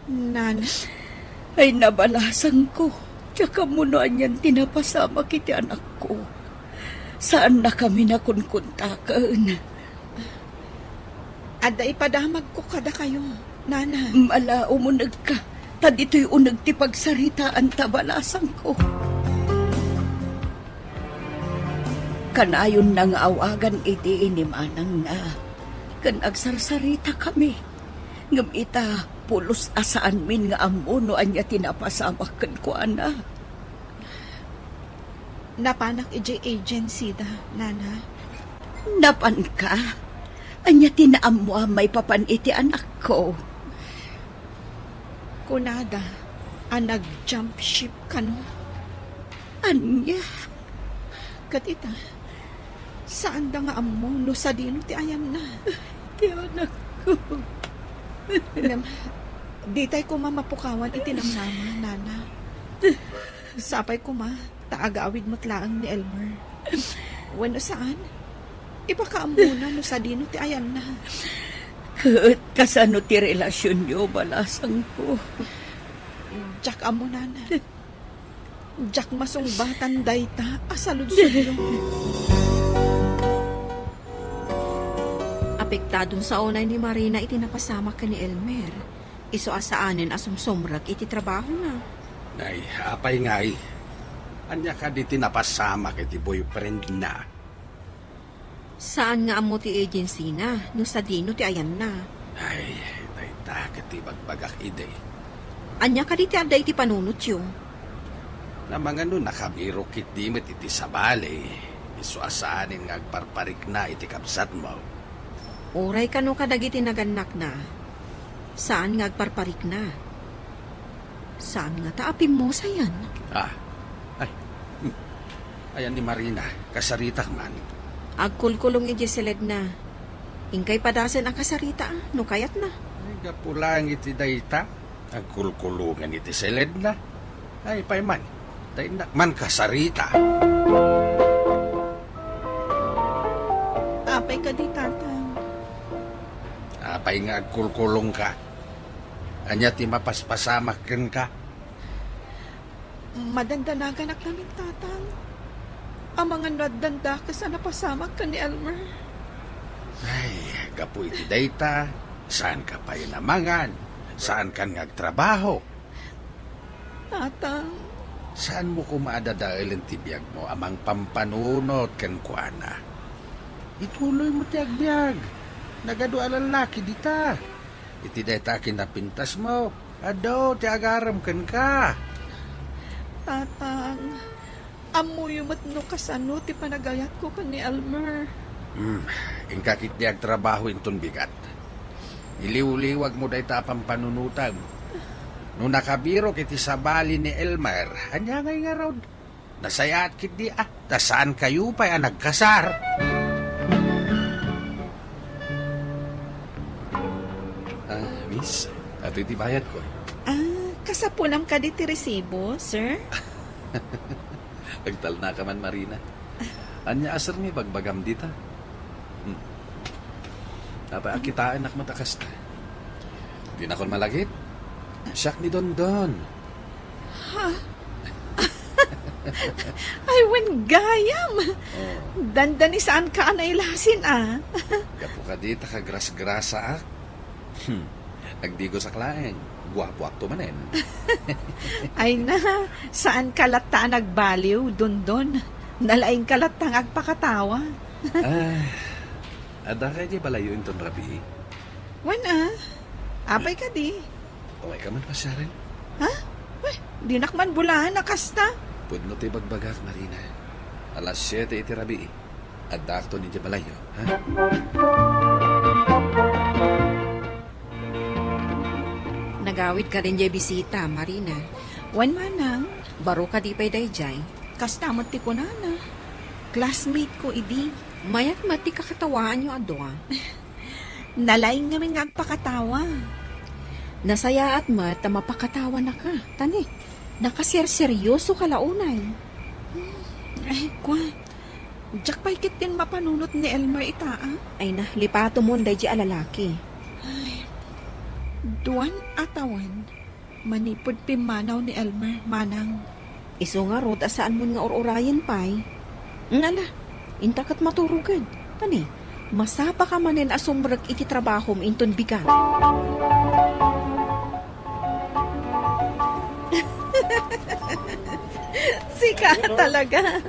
Nana? Ay nabalasan ko. Tsaka munuan yan tinapasama kiti anak ko. Saan na kami nakunkuntakan? Ada ipadamag ko kada kayo, Nana. Mala umunag ka. Tad ito'y unag ti pagsaritaan tabalasan ko. Kanayon nang awagan iti inimanang na. Kan agsarsarita kami. Ngam ita pulos asaan min nga amuno anya tinapasamak kan ko ana. Napanak ijay agency da, Nana. Napan ka? Anya tinaam mo may papan iti anak ko. Kunada, nag-jump ship ka no? Anya? Katita, saan da nga amuno sa dino ti ayan na? Ti anak ko. Di tayo ko mamapukawan itinamnama, Nana. Sapay ko taagawid matlaang ni Elmer. Wano saan? Ipakaamuna no sa dino ti ayan na. Kat kasano ti relasyon niyo balasang ko. Jack amo, Nana. Jack masungbatan dayta asalud-sud yo. Apektadong sa unay ni Marina iti napasama ka ni Elmer. Iso asaanin asumsumrag iti trabaho na. Nay, apay ngay. Anya ka di tinapasama kay ti boyfriend na. Saan nga amo ti agency na? No sa dino ti ayan na. Ay, dayta kati bagbagak ide. Anya ka di ti aday ti panunot yo. Na mga nun nakabiro kit di met iti sabali. Iso asaanin nga agparparik na iti kapsat mo. Uray ka no kadagiti naganak na. Saan nga agparparik na? Saan nga taapim mo sayan? Ayan ni Marina, kasaritak man. Agkulkulong iti seled na. Ingkay padasan ang kasarita, no kayat na. Ay, gapulang iti dayta. Agkulkulungan iti seled na. Ay, payman. Tainak man kasarita. Apay ka di, tatang. Apay nga agkulkulong ka. Anya ti mapaspasamak ken ka. Madandanagan namin, tatang. Ang mga nadanda ka sa napasamak ka ni Elmer. Ay, gapu iti dayta. Saan ka pa inamangan? Saan ka nagtrabaho? Tatang, Saan mo kumadadailan ti biyag mo amang pampanunot ken kuana? Ituloy mo ti agbyag. Nagado alalaki dita. Iti dayta kinapintas mo. Ado, ti agaram ken ka. tatang, amuyo matno kasano ti panagayat ko ka ni Elmer. Ingkakit di agtrabaho inton bigat. Iliw-liwag mo dayta pampanunutan. No nakabiro kiti sabali ni Elmer, anya ngay nga rod. Nasayat kit di tasaan kayo pa nagkasar. Miss, ato iti bayad ko. Kasapunam ka di ti resibo, sir? Agtal na ka man, Marina. Anya asar mi bagbagam dita. Napakitaan nak matakas ta. Di na kon malagit. Siyak ni Don. Ay, wen gayam. Dandan saan ka anaylasin, Gapo ka dita ka gras-grasa Nagdigo sa klaeng. Guwapo akto manen. Ay na, saan ka lata nagbaliw, Dondon? Nalaing kalatang agpakatawa. Ada kay di balayo inton rabi. Wan apay ka di. Okay ka man pa siya rin. Di nakman bulahan na kasta. Pudno ti bagbagak, Marina. Alas 7 iti rabi. Ada akto ni di balayo, ha? Nagawid ka rin jay bisita, Marina. Wan manang, baro ka di pay dayjay. Kastamot ti ko nana. Classmate ko idi. Mayat mati kakatawaan yung adwa. Nalaing namin nga agpakatawa. Nasaya at mat, mapakatawa na ka. Tani, nakaserseryoso ka launay. Ay, kwa. Diyak pa ikit din mapanunot ni Elmer itaa. Ay na, lipato mo day di alalaki. Ay, duwan atawan. Manipod pimanaw ni Elmer, manang. Iso nga rod, asaan mo nga or-orayan pay. Ngala, intakat maturugad. Tani, masapa ka manin asumbrag iti trabaho mo inton bigat. Sika talaga.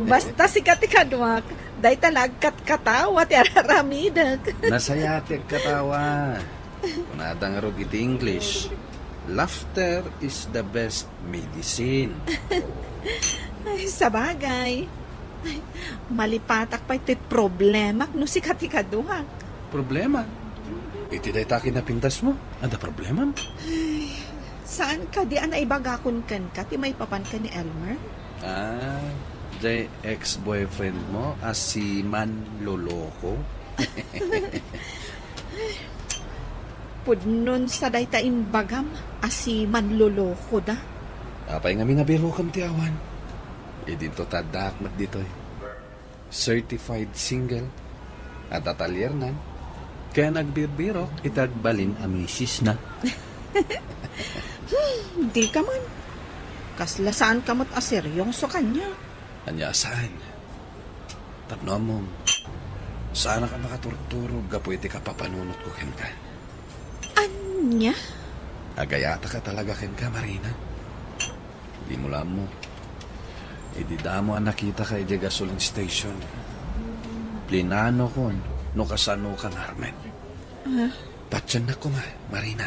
Basta sikat ikadwak. Day talagkat katawa ti araramidag. Nasayatig katawa. Kunadang rog iti English. Laughter is the best medicine. Ay, sabagay. Ay, malipatak pa iti problema no sikat ikadwak. Problema? Iti day takin na pintas mo. Ada problema? Saan ka di naibagakon kan ka? Ti may papan ka ni Elmer? Jay ex-boyfriend mo as si Manloloko. Pudnon sa dayta imbagam asi manloloko da. Apay nga nga biro kam ti awan. Dito tadakmat dito'y. Certified single. At atalyer nan. Kaya nagbirbirok itagbalin amisis na. Di ka man. Kaslasaan ka mo't aseryong so kanya. Anya saan? Tapno mo. Sana ka makaturturog gapo iti kapapanunot ko ken ka. Anya? Agayata ka talaga ken ka, Marina. Di mo lang mo. Ididamo ang nakita ka iti gasoline station. Plinano kon, no kasano kang Armen. Patsan na ko nga, Marina.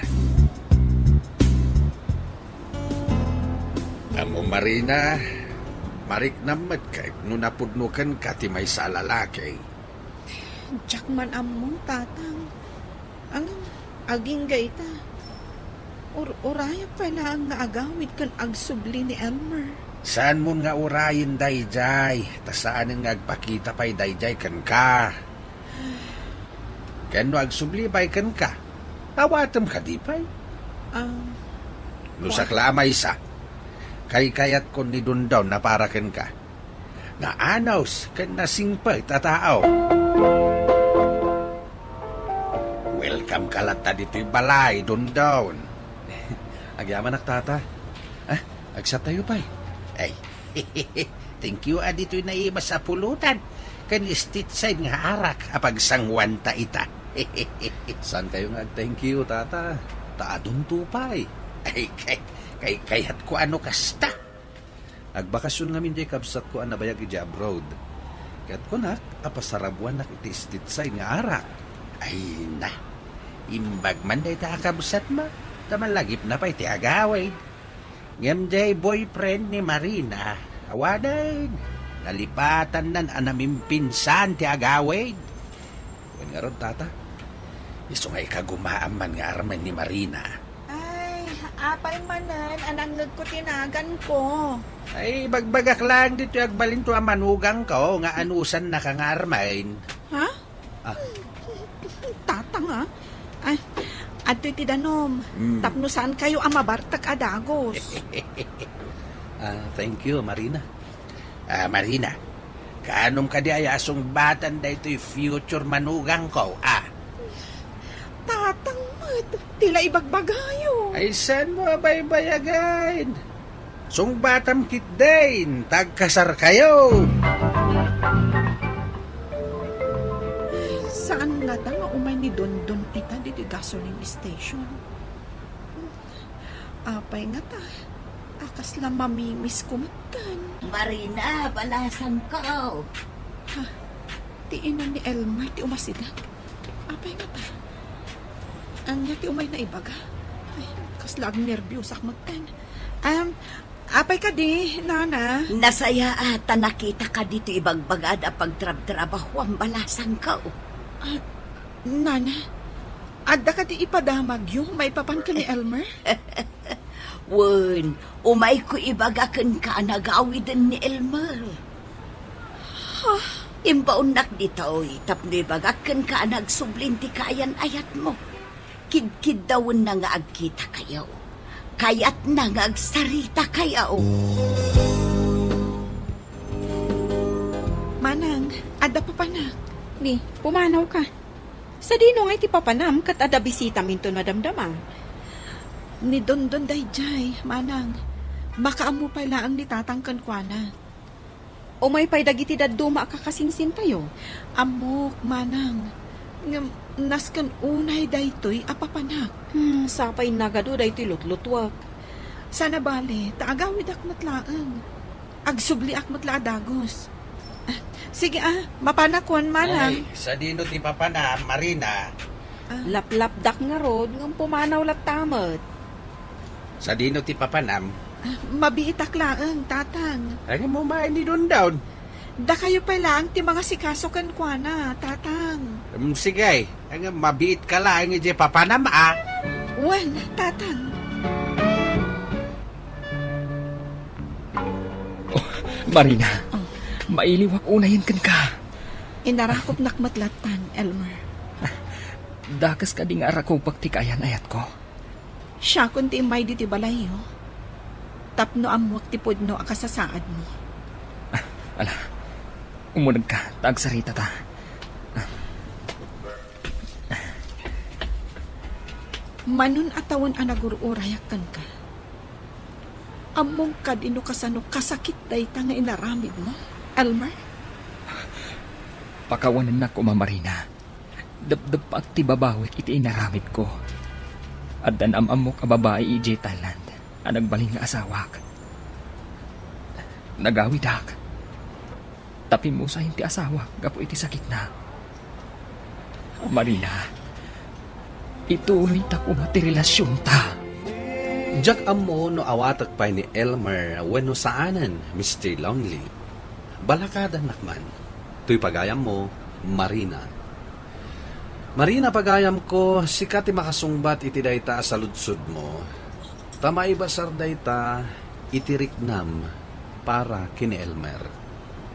Amo, Marina, marik namat kay no napudnukan ka ti may sa lalaki. Diyak man among tatang. Ang aging gaita. Uraya pa na ang naagawid kan agsubli ni Elmer. Saan mo nga urayin, dayjay? Ta saan nga agpakita pa'y dayjay kan ka? Kano agsublibay kan ka? Tawatam ka di pa'y? Nusak lamay sa. Kay kayat ko ni Dundaw na para kan ka. Naanaws kan nasingpay tataaw. Welcome ka lata dito'y balay, Dundaw. Agyaman tata. Agsat tayo pa'y. Ay, thank you dito'y naibas sa pulutan. Kan istit side nga arak apag sangwanta ita. San kayo nga thank you, tata? Taadun tupay. Ay, kayat ko ano kasta. Agbakasyon nga min jay kabsat ko ang nabayag iti abroad. Kaya't ko nak, apasarabuan nak iti istit side nga arak. Ay na, imbag man day takabsat ma. Tamalagip na pa iti agaway. Ngem day boyfriend ni Marina. Awaday, nalipatan nan anaming pinsan ti agaway. Kung nga ron, tata? Iso nga ikagumaaman nga arman ni Marina. Ay, apay manan, ananggag ko tinagan ko. Ay, bagbagak lang dito agbalin to ang manugang ko nga anusan na kang armain. Ha? Tatang ha? Ay, ato iti danom. Tapno saan kayo amabartak adagos? Thank you, Marina. Marina, kaanom ka di ay asong batan da ito'y future manugang ko, Tatang mat, tila ibagbagayo. Ay, saan mo baybayagain? Sung batam kit din, tagkasar kayo. Saan nga da nga umay ni Dondon ita dito gasoline station? Apay nga ta, akas lang mamimiss kumikan. Marina, balasan ko. Tiinan ni Elmer, ti umasidag. Apay nga ta. Anya ti umay na ibaga. Ay, kaslag nervyos ak magtan. Apay ka di, nana. Nasaya ata nakita ka dito ibagbagad a pagtrab-trabaho ang balasan ko. Nana, adda ka di ipadamag yung may papan ka ni Elmer? Wen, umay ko ibagakan ka nagawi din ni Elmer. Imbaon nak dito, tapno ibagakan ka nagsublinti kayan ayat mo. Kid-kid dawon na nga agkita kayo. Kayat na nga agsarita kayo. Manang, adda papanak. Ni, pumanaw ka. Sa dino nga iti papanam kat ada bisita minto na damdamang. Ni Dondon Dayjay, manang. Makaamu pa lang ni tatangkan kwa na. O may pay dagiti daduma kakasingsin tayo. Amok, manang. Naskan unay daytoy apapanak. Sapay nagado da iti lutlutwak. Sana bale, taagawid akmat laang. Agsubli akmat la dagos. Sige mapanakon, manang. Ay, sa dino ti papana, Marina. Laplapdak nga rod, ng pumanaw lat tamat. Sa dino ti papanam, Mabiitak laang, tatang. ay mo main ni doon down. Da kayo pa lang ti mga sikasokan kwa na, tatang. Sige, ang mabiit ka lang nga di papanam Well, tatang. Marina, mailiwak unahin kan ka. Inarakop nakmatlatan, Elmer. Dakas ka di nga arakong pagtikayan ayat ko. Siya kunti may diti balayo. Tapno amwak ti podno akasasaad mo. Ala, umunag ka, tagsarita ta. Manun atawon anagururayakan ka. Among kad ino kasano kasakit dayta nga inaramid mo, Elmer? Pakawanan na ko, Marina. Dabdab pa ti babawik iti inaramid ko. At danamam mo ka babae ije Thailand, ang nagbaling nga asawak. Nagawidak. Tapi mo sa hindi asawak, gapo iti sakit na. Marina, ituloy ta ko mati relasyon ta. Jak amo no awatak pa ni Elmer wenno saanan, Mr. Longley. Balakadan nakman. Tuy pagayam mo, Marina. Marina, pagayam ko, sikat ti makasungbat iti dayta sa ludsud mo. Tamay basar dayta iti riknam para kini Elmer.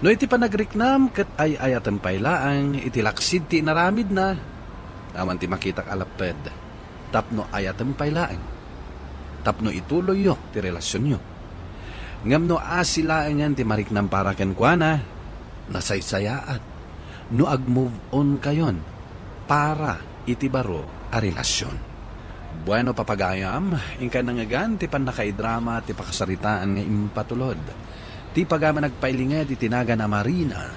No iti panagriknam ket ay ayatan paylaang iti laksid ti naramid na. Aman ti makitak alaped. Tapno ayatan paylaang. Tapno ituloy yo ti relasyon yo. Ngam no asilaangan ti mariknam para ken kuana. Nasaysayaat. No ag-move on kayon para iti baro a relasyon. Bueno papagayam, ingka nangagan ti panakaidrama ti pakasaritaan nga impatulod. Ti pagama nagpailinged iti naga na Marina,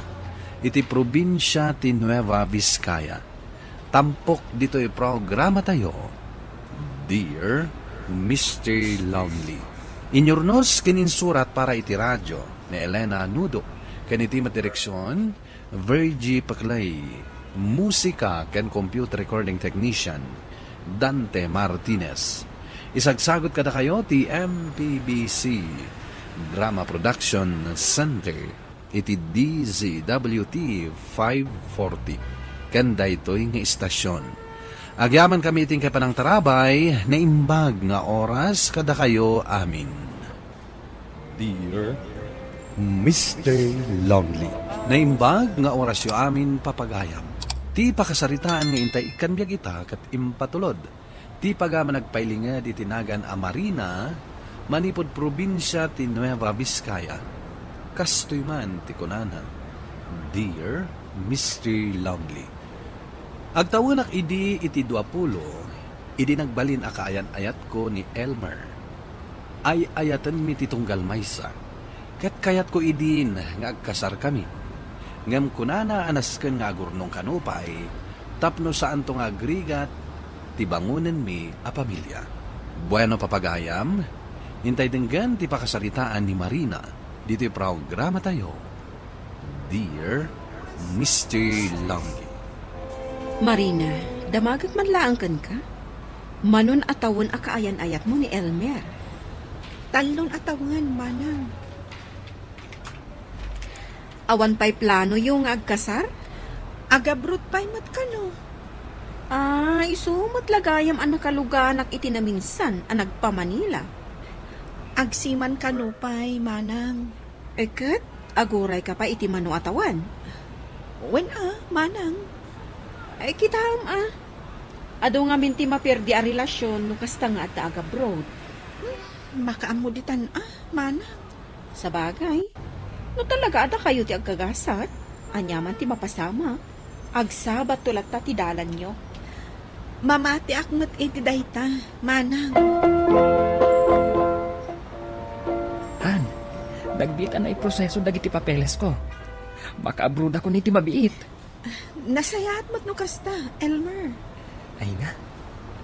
iti probinsya ti Nueva Vizcaya. Tampok dito'y programa tayo, Dear Mr. Longley. Inyornos kininsurat para iti radyo ni Elena Nudo, kaniti matireksyon, Virgie Paclay, musika ken computer recording technician, Dante Martinez. Isagsagot kada kayo ti MPBC Drama Production Center iti DZWT 540 kanda ito'y nga istasyon. Agyaman kami iting kapanang tarabay na imbag nga oras kada kayo amin. Dear Mr. Longley, na imbag nga oras yo amin papagayam. Ti pakasaritaan nga intay ikanbyag ita kat impatulod. Ti pagama nagpailingad itinagan a Marina, manipod probinsya ti Nueva Vizcaya. Kastoy man ti kunana, Dear Mr. Longley. Agtawunak idi iti 20, idi nagbalin a kaayan-ayat ko ni Elmer. Ay ayatan mi ti tunggal maysa. Ket kayat ko idin nga agkasar kami. Ngam kunana anasken nga agurnong kanupay, tapno saan to nga agrigat, ti bangunen mi a pamilya. Bueno papagayam, hintay denggan ti pakasaritaan ni Marina, Dito yung programa tayo. Dear Mr. Longley. Marina, damagag man laangkan ka? Manon atawon a kaayan-ayat mo ni Elmer. Talon atawan, manang. Awan pa'y plano yung agkasar? Agabrot pa'y matkano. Iso matlagayam ang nakaluganak iti na minsan ang nagpa-Manila. Agsiman kano pa'y, manang. Eket, aguray ka pa iti mano atawan. Wen manang. Ay kitam Ado nga minti maperdi a relasyon no kasta nga at agabroad. Makaamuditan manang. Sa bagay, no talaga ada kayo ti agkagasat, anyaman ti mapasama. Agsabat tulat ta ti dalan nyo. Mamati akmat iti dayta, manang. Han, dagbiit na iproseso dagiti papeles ko. Makaabroad ako niti mabiit. Nasayaat mat no kasta, Elmer. Ay na,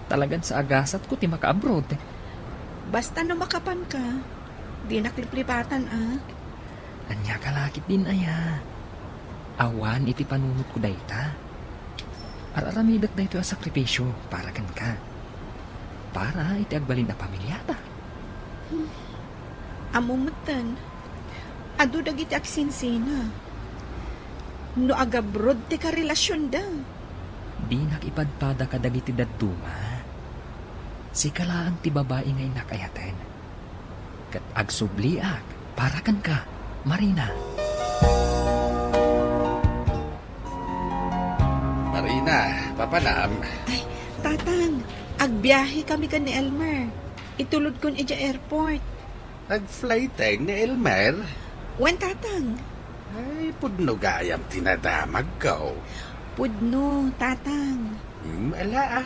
talagan sa agasat ko ti makaabroad. Basta no makapan ka, di nakliplipatan Anya kalakit din aya. Awan iti panunot ko dayta. Araramidak da ito ang sakripisyo para kan ka. Para iti agbalin na pamilyata. Amumutan. Ado dagiti agsinsina. No agabrod ti ka relasyon da. Di nakipadpada ka dagiti daduma. Si kalaang ti babae ngay nakayaten. Kat agsubliak para kan ka, Marina. Marina, papanam. Ay, tatang, agbiyahe kami ka ni Elmer. Itulod kon ija airport. Nag-flyteng ni Elmer. Wen tatang. Ay, pudno gayam tinadamag ko. Pudno, tatang. Ala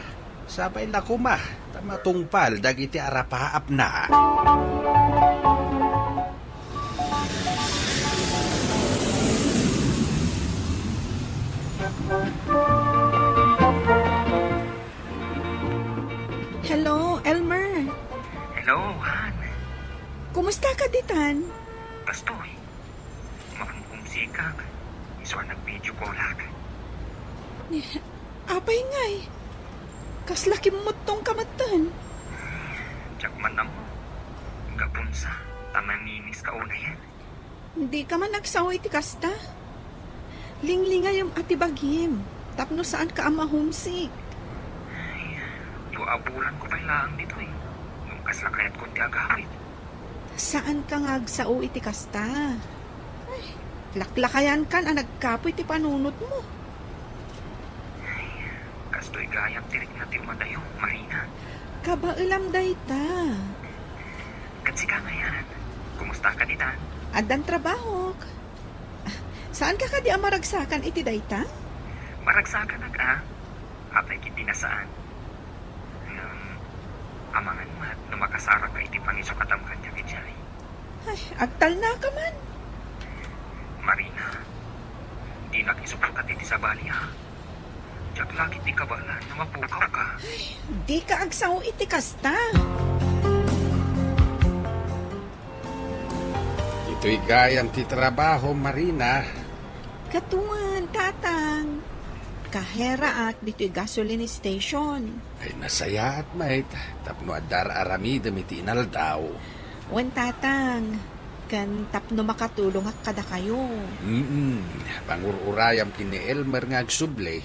sabay na kuma. Tamatungpal, dagiti arapaap na. Hello, Elmer. Hello, Han. Kumusta ka, ditan? Bastoy. Makumsikag. Iswa nag-video call lag. Apay ngay. Kaslaki mo tong kamatan. Tiyak man na mo. Gapunsa. Tamaninis ka una yan. Hindi ka man nagsawa iti kasta. Linglingay yung atibagim. Tapno saan ka ama homesick. Abulan ko pa'y laang dito eh. Nung kaslakayat ko ti agawit. Saan ka ngagsao iti kasta? Ay, laklakayan kan ang nagkapoy ti panunot mo. Kastoy gayam tirik na ti umadayo, Marina. Kabailam dayta. Katsi ka ngayon. Kumusta ka dita? Adan trabaho. Saan ka di amaragsakan iti dayta? Maragsakan na ka. Apay kiti na saan. Amangan mo at numakasara ka iti pangiso katam kanya kajay. Ay, agtal na ka man. Marina, di nakisupukat iti sa bali ha. Diyak lagi di kabalan na mapukaw ka. Ay, di ka agsaw iti kasta. Ito'y gayam ti trabaho, Marina. Katuan, tatang. Kahera at dito'y gasoline station. Ay nasaya at mait. Tapno adar arami damiti inaldaw. Wen tatang, kan tapno makatulong at kada kayo. Pangururayam kini Elmer nga agsuble.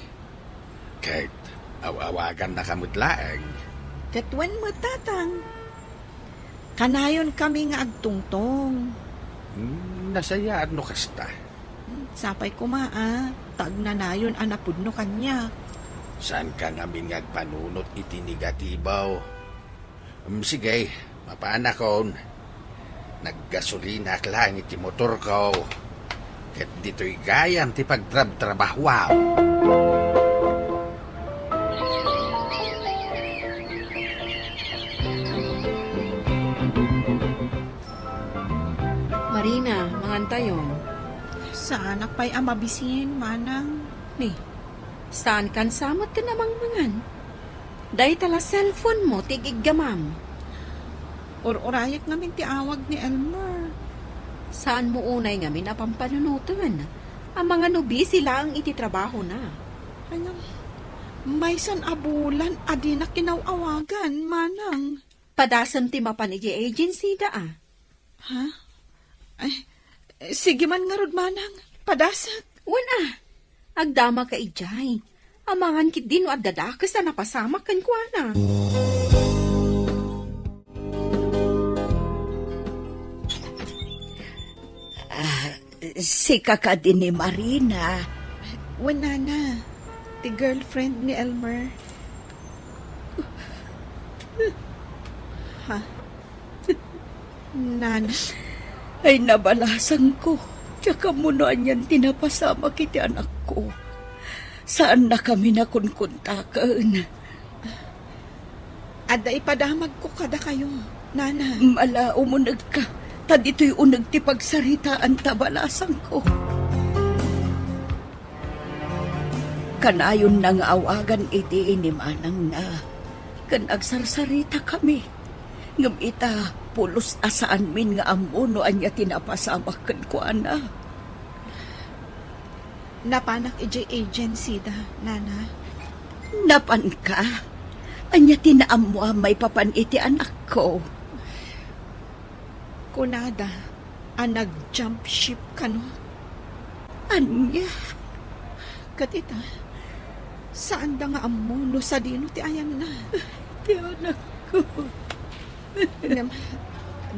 Kahit awawagan na kamutlaang. Katuan mo tatang. Kanayon kami nga agtungtong. Nasaya at no kasta. Sapay kumaa, tag na nayon anapudno kanya. Saan ka namin agpanunot iti negatibaw? Sige, mapaanak kon. Naggasolina lang iti motor ko. Ket dito'y gayam ti pagtrab-trabaho. Marina, mangantayon. Saan pa'y amabisin, manang? Ni, saan kan samot ka namang mangan? Day tala cellphone mo, tigig gamam. Or-orayat namin ti awag ni Elmer. Saan mo unay nga minapampanunutan? Ang mga nubi sila ang ititrabaho na. Ano, may san abulan adi na kinawawagan, manang. Padasam ti mapanigi agency da ah. Ha? Ay, sige man nga rod, manang. Padasak. Wana, agdama ka ijay. Amangan kit din at dadakas na napasama kan kwa na. Si kaka din ni Marina. Wala na. Ti girlfriend ni Elmer. Ha? Nana. Ay nabalasan ko. Tsaka munuan yan tinapasama kiti anak ko. Saan na kami nakunkuntakan? Ada ipadamag ko kada kayo, Nana. Mala umunag ka. Ta dito'y unag ti pagsaritaan tabalasan ko. Kanayon nang awagan iti inimanang na. Kan agsarsarita kami. Ngam ita pulos asaan min nga amuno anya tinapasamak kan ko ana. Napanak ijay agency da, Nana. Napan ka? Anya tinaam mo may papan iti anak ko. Kunada, nag-jump ship ka no? Anya? Katita, saan da nga amuno sa dino ti ayan na? Ti anak ko.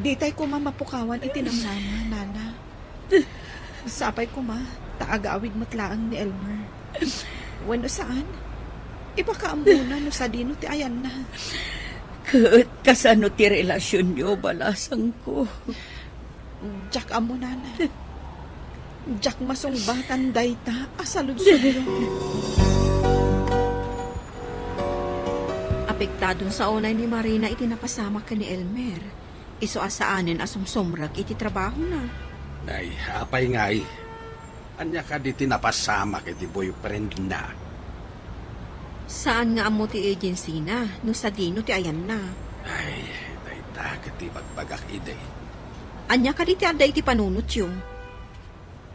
Di tayo ko mamapukawan itinamnama, Nana. Sapay ko ma, taagawid matlaang ni Elmer. Wano saan? Ipakaamuna no sa dino ti ayan na. Kat kasano ti relasyon niyo balasang ko. Jack amo, Nana. Jack masungbatan dayta asalud-sulod. Apektadon sa unay ni Marina itinapasama ka ni Elmer. Iso asaanin asumsumrag iti trabaho na. Nay, apay ngay. Anya ka di tinapasama kay di boyfriend na. Saan nga amo ti agency na? No sa dino ti ayan na. Ay, dayta kati bagbagak iday. Anya ka di ti aday ti panunot yung.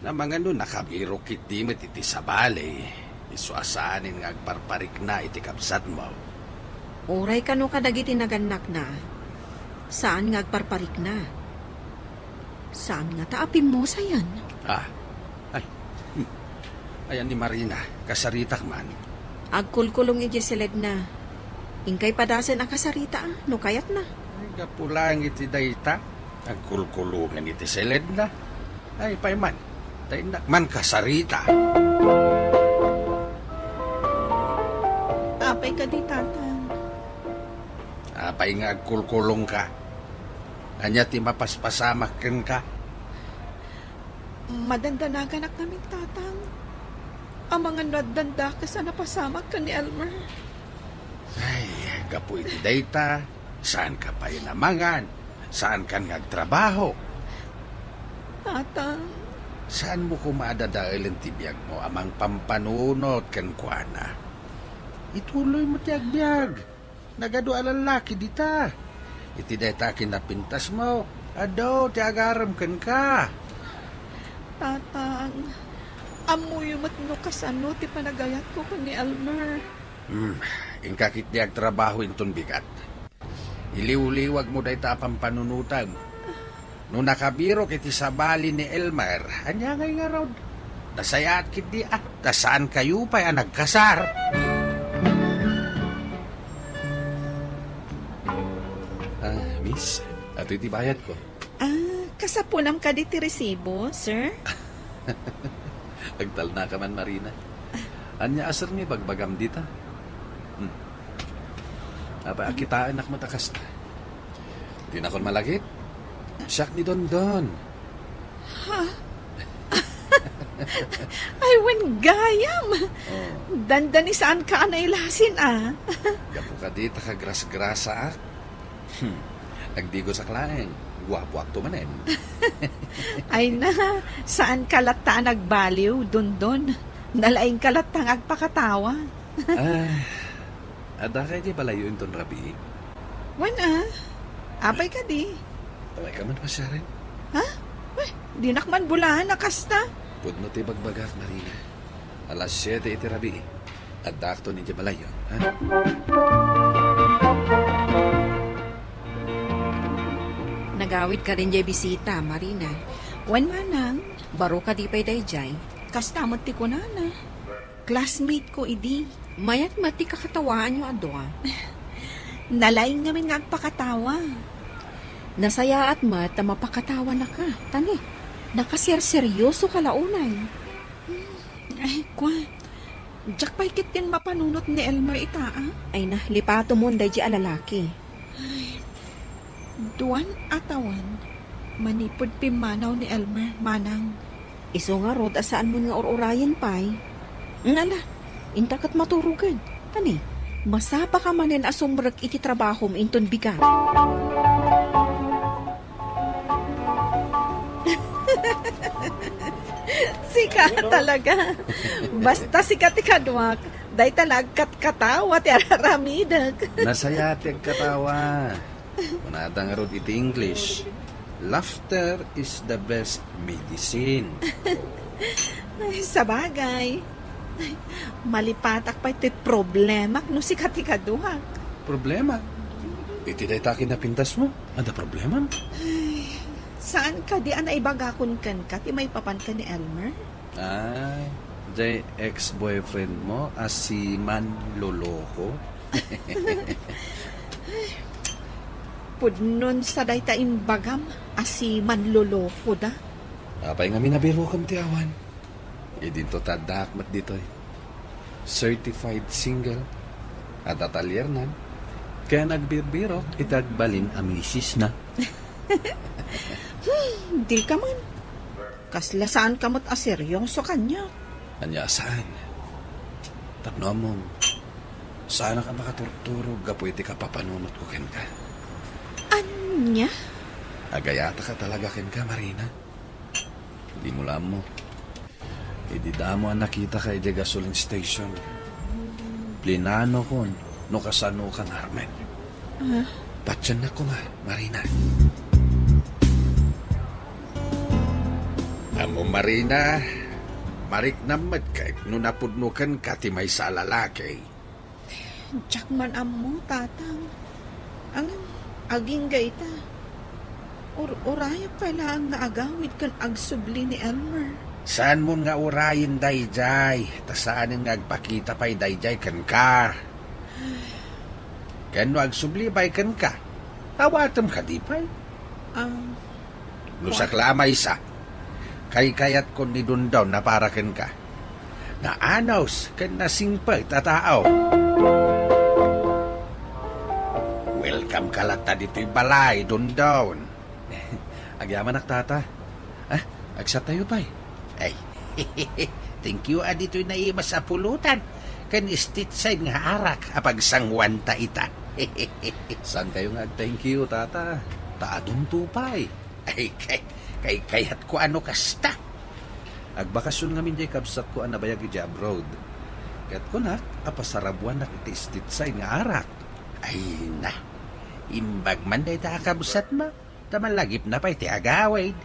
Na mga no nakabiro kiti met iti sabali. Iso asaanin nga agparparik na iti kapsat mo. Oray ka no kadagiti naganak na. Saan nga agparparik na? Saan nga taapin mo sayan? Ah, ay. Ayan ni Marina, kasaritak man. Agkulkulong iti silid na. Ingkay padasan ang kasarita no kayat na. Ay, kapulang iti dayta. Agkulkulungan iti seled na. Ay, payman. Tainak man kasarita. Apay ka di, tatang. Apay nga agkulkulong ka. Anya ti mapaspasamak ken ka. Madandanagan namin, tatang. Ang mga nadanda ka sa napasamak ka ni Elmer. Ay, kapo iti dayta. Saan ka pa inamangan? Saan ka nagtrabaho? Tatang, Saan mo kumadadail ang tibiyag mo amang pampanunot kan kuana? Ituloy mo ti agbyag. Nagado alalaki dita. Iti dayta kinapintas mo. Ado, ti agaram kan ka. tatang. Amuyo matno kasano ti panagayat ko ka ni Elmer. Ingkakit di agtrabaho inton bigat. Iliw-liwag mo dayta pampanunutan. Nung nakabiro kiti sabali ni Elmer, anya ngay nga raw. Nasayat kit di tasaan kayo pa yan nagkasar. Miss, ato iti bayad ko. Kasapunam ka di ti resibo, sir? Agtal na ka man, Marina. Anya asar ni bagbagam dita. Apa akitaan nak matakas na. Di na kon malagit. Siyak ni Don Don. Ay, wen gayam. Dandan ni saan ka anailasin, Gapo ka dita ka gras-grasa. Nagdigo sa klaeng. Guwapo akto manen. Ay na, saan kalata nagbaliw, dundon. Nalaing kalatang agpakatawa. Ada kay di balayo yung ton rabi. Wan apay ka di. Taway ka man pa siya rin. Ha? Di nakman bulahan na kasta. Pudno ti bagbagak, Marina. Alas 7 iti rabi. At dakto ni Jabalayo, ha? Nagawid ka rin jay bisita, Marina. Wan manang, baro ka di pa'y dayjay. Kastamot ti ko na. Classmate ko, idi. Mayat mati kakatawaan nyo, adwa. Nalaing namin nga agpakatawa. Nasaya at mat na mapakatawa na ka. Tani, nakasyer-seryoso ka launay. Ay, kwa. Jack pa'y kit din mapanunot ni Elmer itaa. Ay na, lipato mo nday di alalaki. Duwan atawan. Manipod pimanaw ni Elmer, manang. Iso nga rod, asaan mo nga or-orayan pa'y. Ngala, intakat maturugan. Tani, masapa ka manin asumbrag iti trabaho mo inton bigat. Sika talaga. Basta sikat ikadwak. Day talagkat katawa ti araramidag. Nasaya ti katawa. Manadang rod iti English. Laughter is the best medicine. Ay, sabagay. Ay, malipatak pa iti problema no sikat ikadwak. Problema? Iti day takin na pintas mo. Ada problema? Saan ka di anay bagakon kan ka? Ti may papan ka ni Elmer? Ay, jay ex-boyfriend mo as si Manloloko. Pudnon sa dayta imbagam asi manloloko da. Apay nga minabiro kam ti awan. Idinto tadakmat ditoy. Certified single. At atalier nan. Kaya nagbibiro itagbalin amisis na. Di ka man. Kaslasaan ka mo't aseryoso kanya. Anya saan? Tapno mo. Sana ka makaturturog gapo iti kapapanunot ko ken ka. Anya? Agayata ka talaga ken ka, Marina. Di mo lam mo. Ididamo ang nakita ka iti gasoline station. Plinano kon, no kasano kang Armen. Patyan na ko nga, Marina. Amo, Marina, marik namat kay no napudnukan ka ti may sa lalaki. Jack man amo, tatang. Ang aging gaita. Oraya pala ang naagawid kan agsubli ni Elmer. Saan mo nga urayin, dayjay? Ta saan nga agpakita pa'y dayjay kan ka? Kano agsublibay kan ka? Tawatam ka di pa'y? Lusak lamay sa. Kay-kayat ko ni Dundaw na para ken ka. Naanaws kan nasingpay tataaw. Welcome ka lata dito'y balay, Dundaw. Agyaman tata. Agsat tayo pa'y. Ay, thank you dito'y naimas sa pulutan. Kan istitsay nga arak apag sangwanta ita. Saan kayo nga thank you, tata? Taadong tupay. Ay, kayat ko ano kasta. Agbakasyon nga min jay kabsat ko ang nabayag iti abroad. Kat ko nak, apasarabuan na iti istitsay nga arak. Ay na, imbag man day ta kabsat mo. Tamalagip na pa'y ti agawid.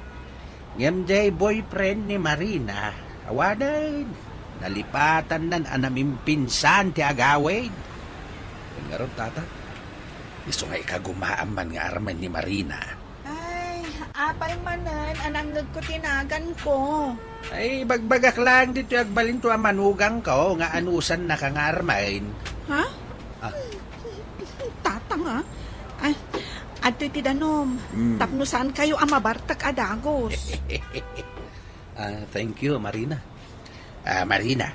Ngem day boyfriend ni Marina. Awadan, nalipatan nan anaming pinsan ti agawid. Nga ron, tata. Iso nga ikagumaan man nga arman ni Marina. Ay, apay manan, ananggag ko tinagan ko. Ay, bagbagak lang dito agbalin to ang manugang ko nga anusan na kang armain. Ha? Ah. Tatang ha? Ay, adto'y tidanom. Tapno saan kayo amabartak adagos? Thank you, Marina. Marina,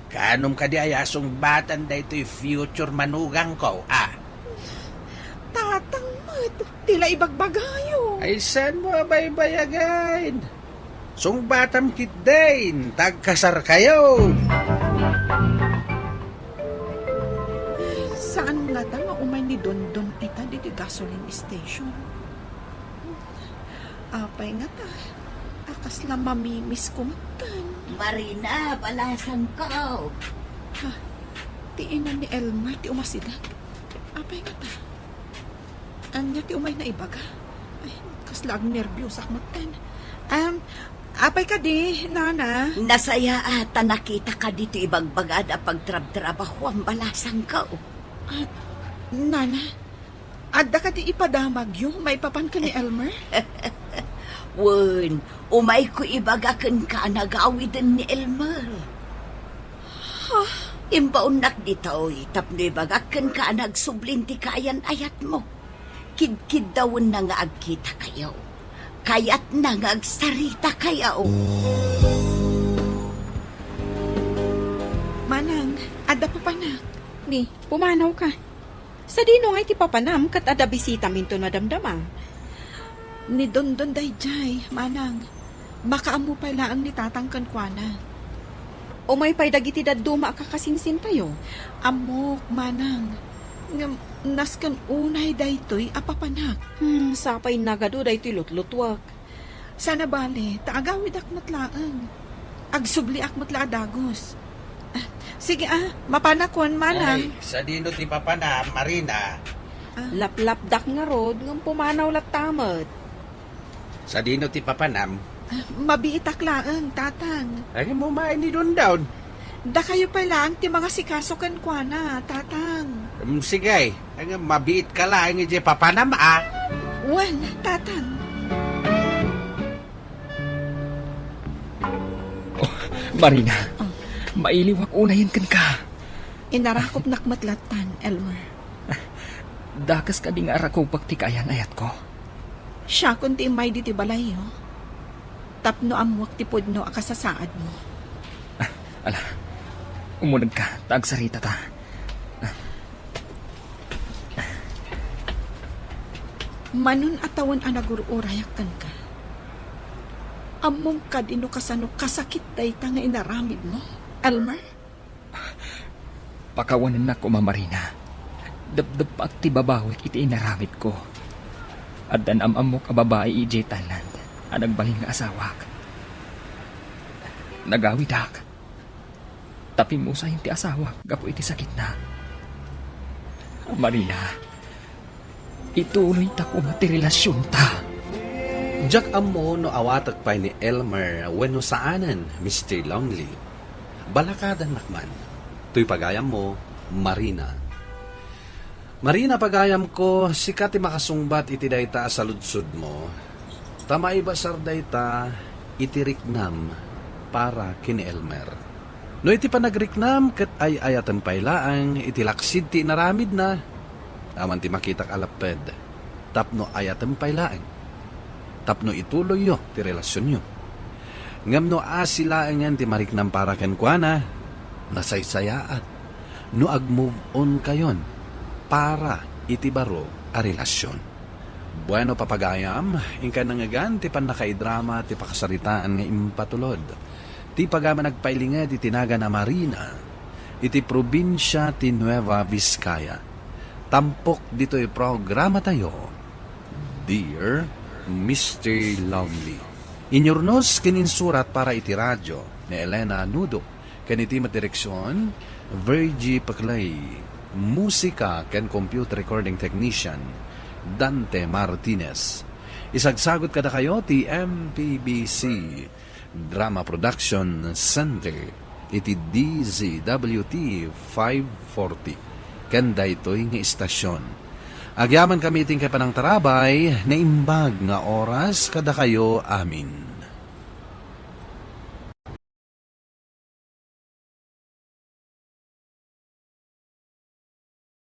kanom ka di ayasong batan da ito'y future manugang ko, Tatang mat, tila ibagbagayo. Ay, saan mo baybayagin? Sung batam kit din, tagkasar kayo. Saan nga ta nga umay ni Dondon ita di gasoline station? Apay nga ta, akas lang mamimis kumakan. Marina, balasan ko. Tiinan ni Elmer, ti umasidag. Apay nga ta. Anya ti umay na ibaga. Ay, kaslang nervyos akmatan. Apay ka di, nana. Nasaya ata nakita ka dito ibagbagad a pagtrab-trabaho ang balasang ka. Nana, adda ka di ipadamag yung may papan ka ni Elmer? Wen, umay ko ibagakan ka nagawid ni Elmer. Imbaunak ditoy, tapno ibagakan ka nagsublinti kayan ayat mo. Kid-kid dawon na nga agkita kayo. Kayat na nga agsarita kayo. Manang, adda papanak. Ni, pumanaw ka. Sa dino nga iti papanam kat ada bisita minto na damdamang. Ni Dondon Dayjay, manang. Makaamu pala ang nitatangkan kwa na. O may pay dagiti daduma kakasinsin tayo. Amok, manang. Naskan unay daytoy apapanak. Sapay nagado daytoy lutlutwak. Sana bale, taagawid akmat laang. Agsubli akmat la dagos. Sige mapanakon, manang. Ay, sa dino ti papana, Marina. Laplapdak nga rod, ng pumanaw lat tamat. Sa dino ti papanam, Mabiitak laang, tatang. ay mo main ni doon down. Da kayo pa lang ti mga sikasukan kwa na, tatang. Sige, ang mabiit ka lang iti papanam Wan, tatang. Marina, mailiwak unayin kan ka. Inarakop nakmatlatan, Elmer. Dakas ka di nga arako pagtikayan ayat ko. Siya kunti may di ti balayo. Tapno amwak ti pudno akasasaad mo. Ala, umunag ka, tagsarita ta. Manon atawan anagururayakan ka. Among kadino kasano kasakit day ta nga inaramid mo, Elmer? Pakawanan na ko, Marina. Dabdab pa ti babawik iti inaramid ko. At dan amok a babae ije tanan, ang nagbaling nga asawak. Nagawidak. Tapi mo sa ti asawak, gapo iti sakit na. Marina, ituloy ta ko matirelasyon ta. Jack amo no awatak pa ni Elmer wenno saanan, Mr. Longley. Balakadan nakman. Tuy pagayam mo, Marina. Marina pagayam ko, sikat ti makasungbat iti dayta sa ludsud mo. Tamay basar dayta iti riknam para kini Elmer. No iti panagriknam ket ay ayatan paylaang iti laksid ti naramid na. Aman ti makitak alaped. Tapno ayatan paylaang. Tapno ituloy yo ti relasyon yo. Ngam no asila ang yan ti mariknam para kenkwana, nasaysayaat. No ag-move on kayon para iti baro a relasyon. Bueno papagayam, ingka nangagan ti panakaidrama ti pakasaritaan nga impatulod. Ti pagama nagpailinga ti tinaga na Marina, iti probinsya ti Nueva Vizcaya. Tampok dito'y programa tayo. Dear Mr. Longley. Inyornos kininsurat para iti radyo ni Elena Nudo. Kaniti matireksyon, Virgie Paclay. Musika ken computer recording technician, Dante Martinez. Isagsagot kada kayo ti MPBC Drama Production Center iti DZWT 540. Kanda ito'y nga istasyon. Agyaman kami ting kay panang tarabay na imbag nga oras kada kayo amin.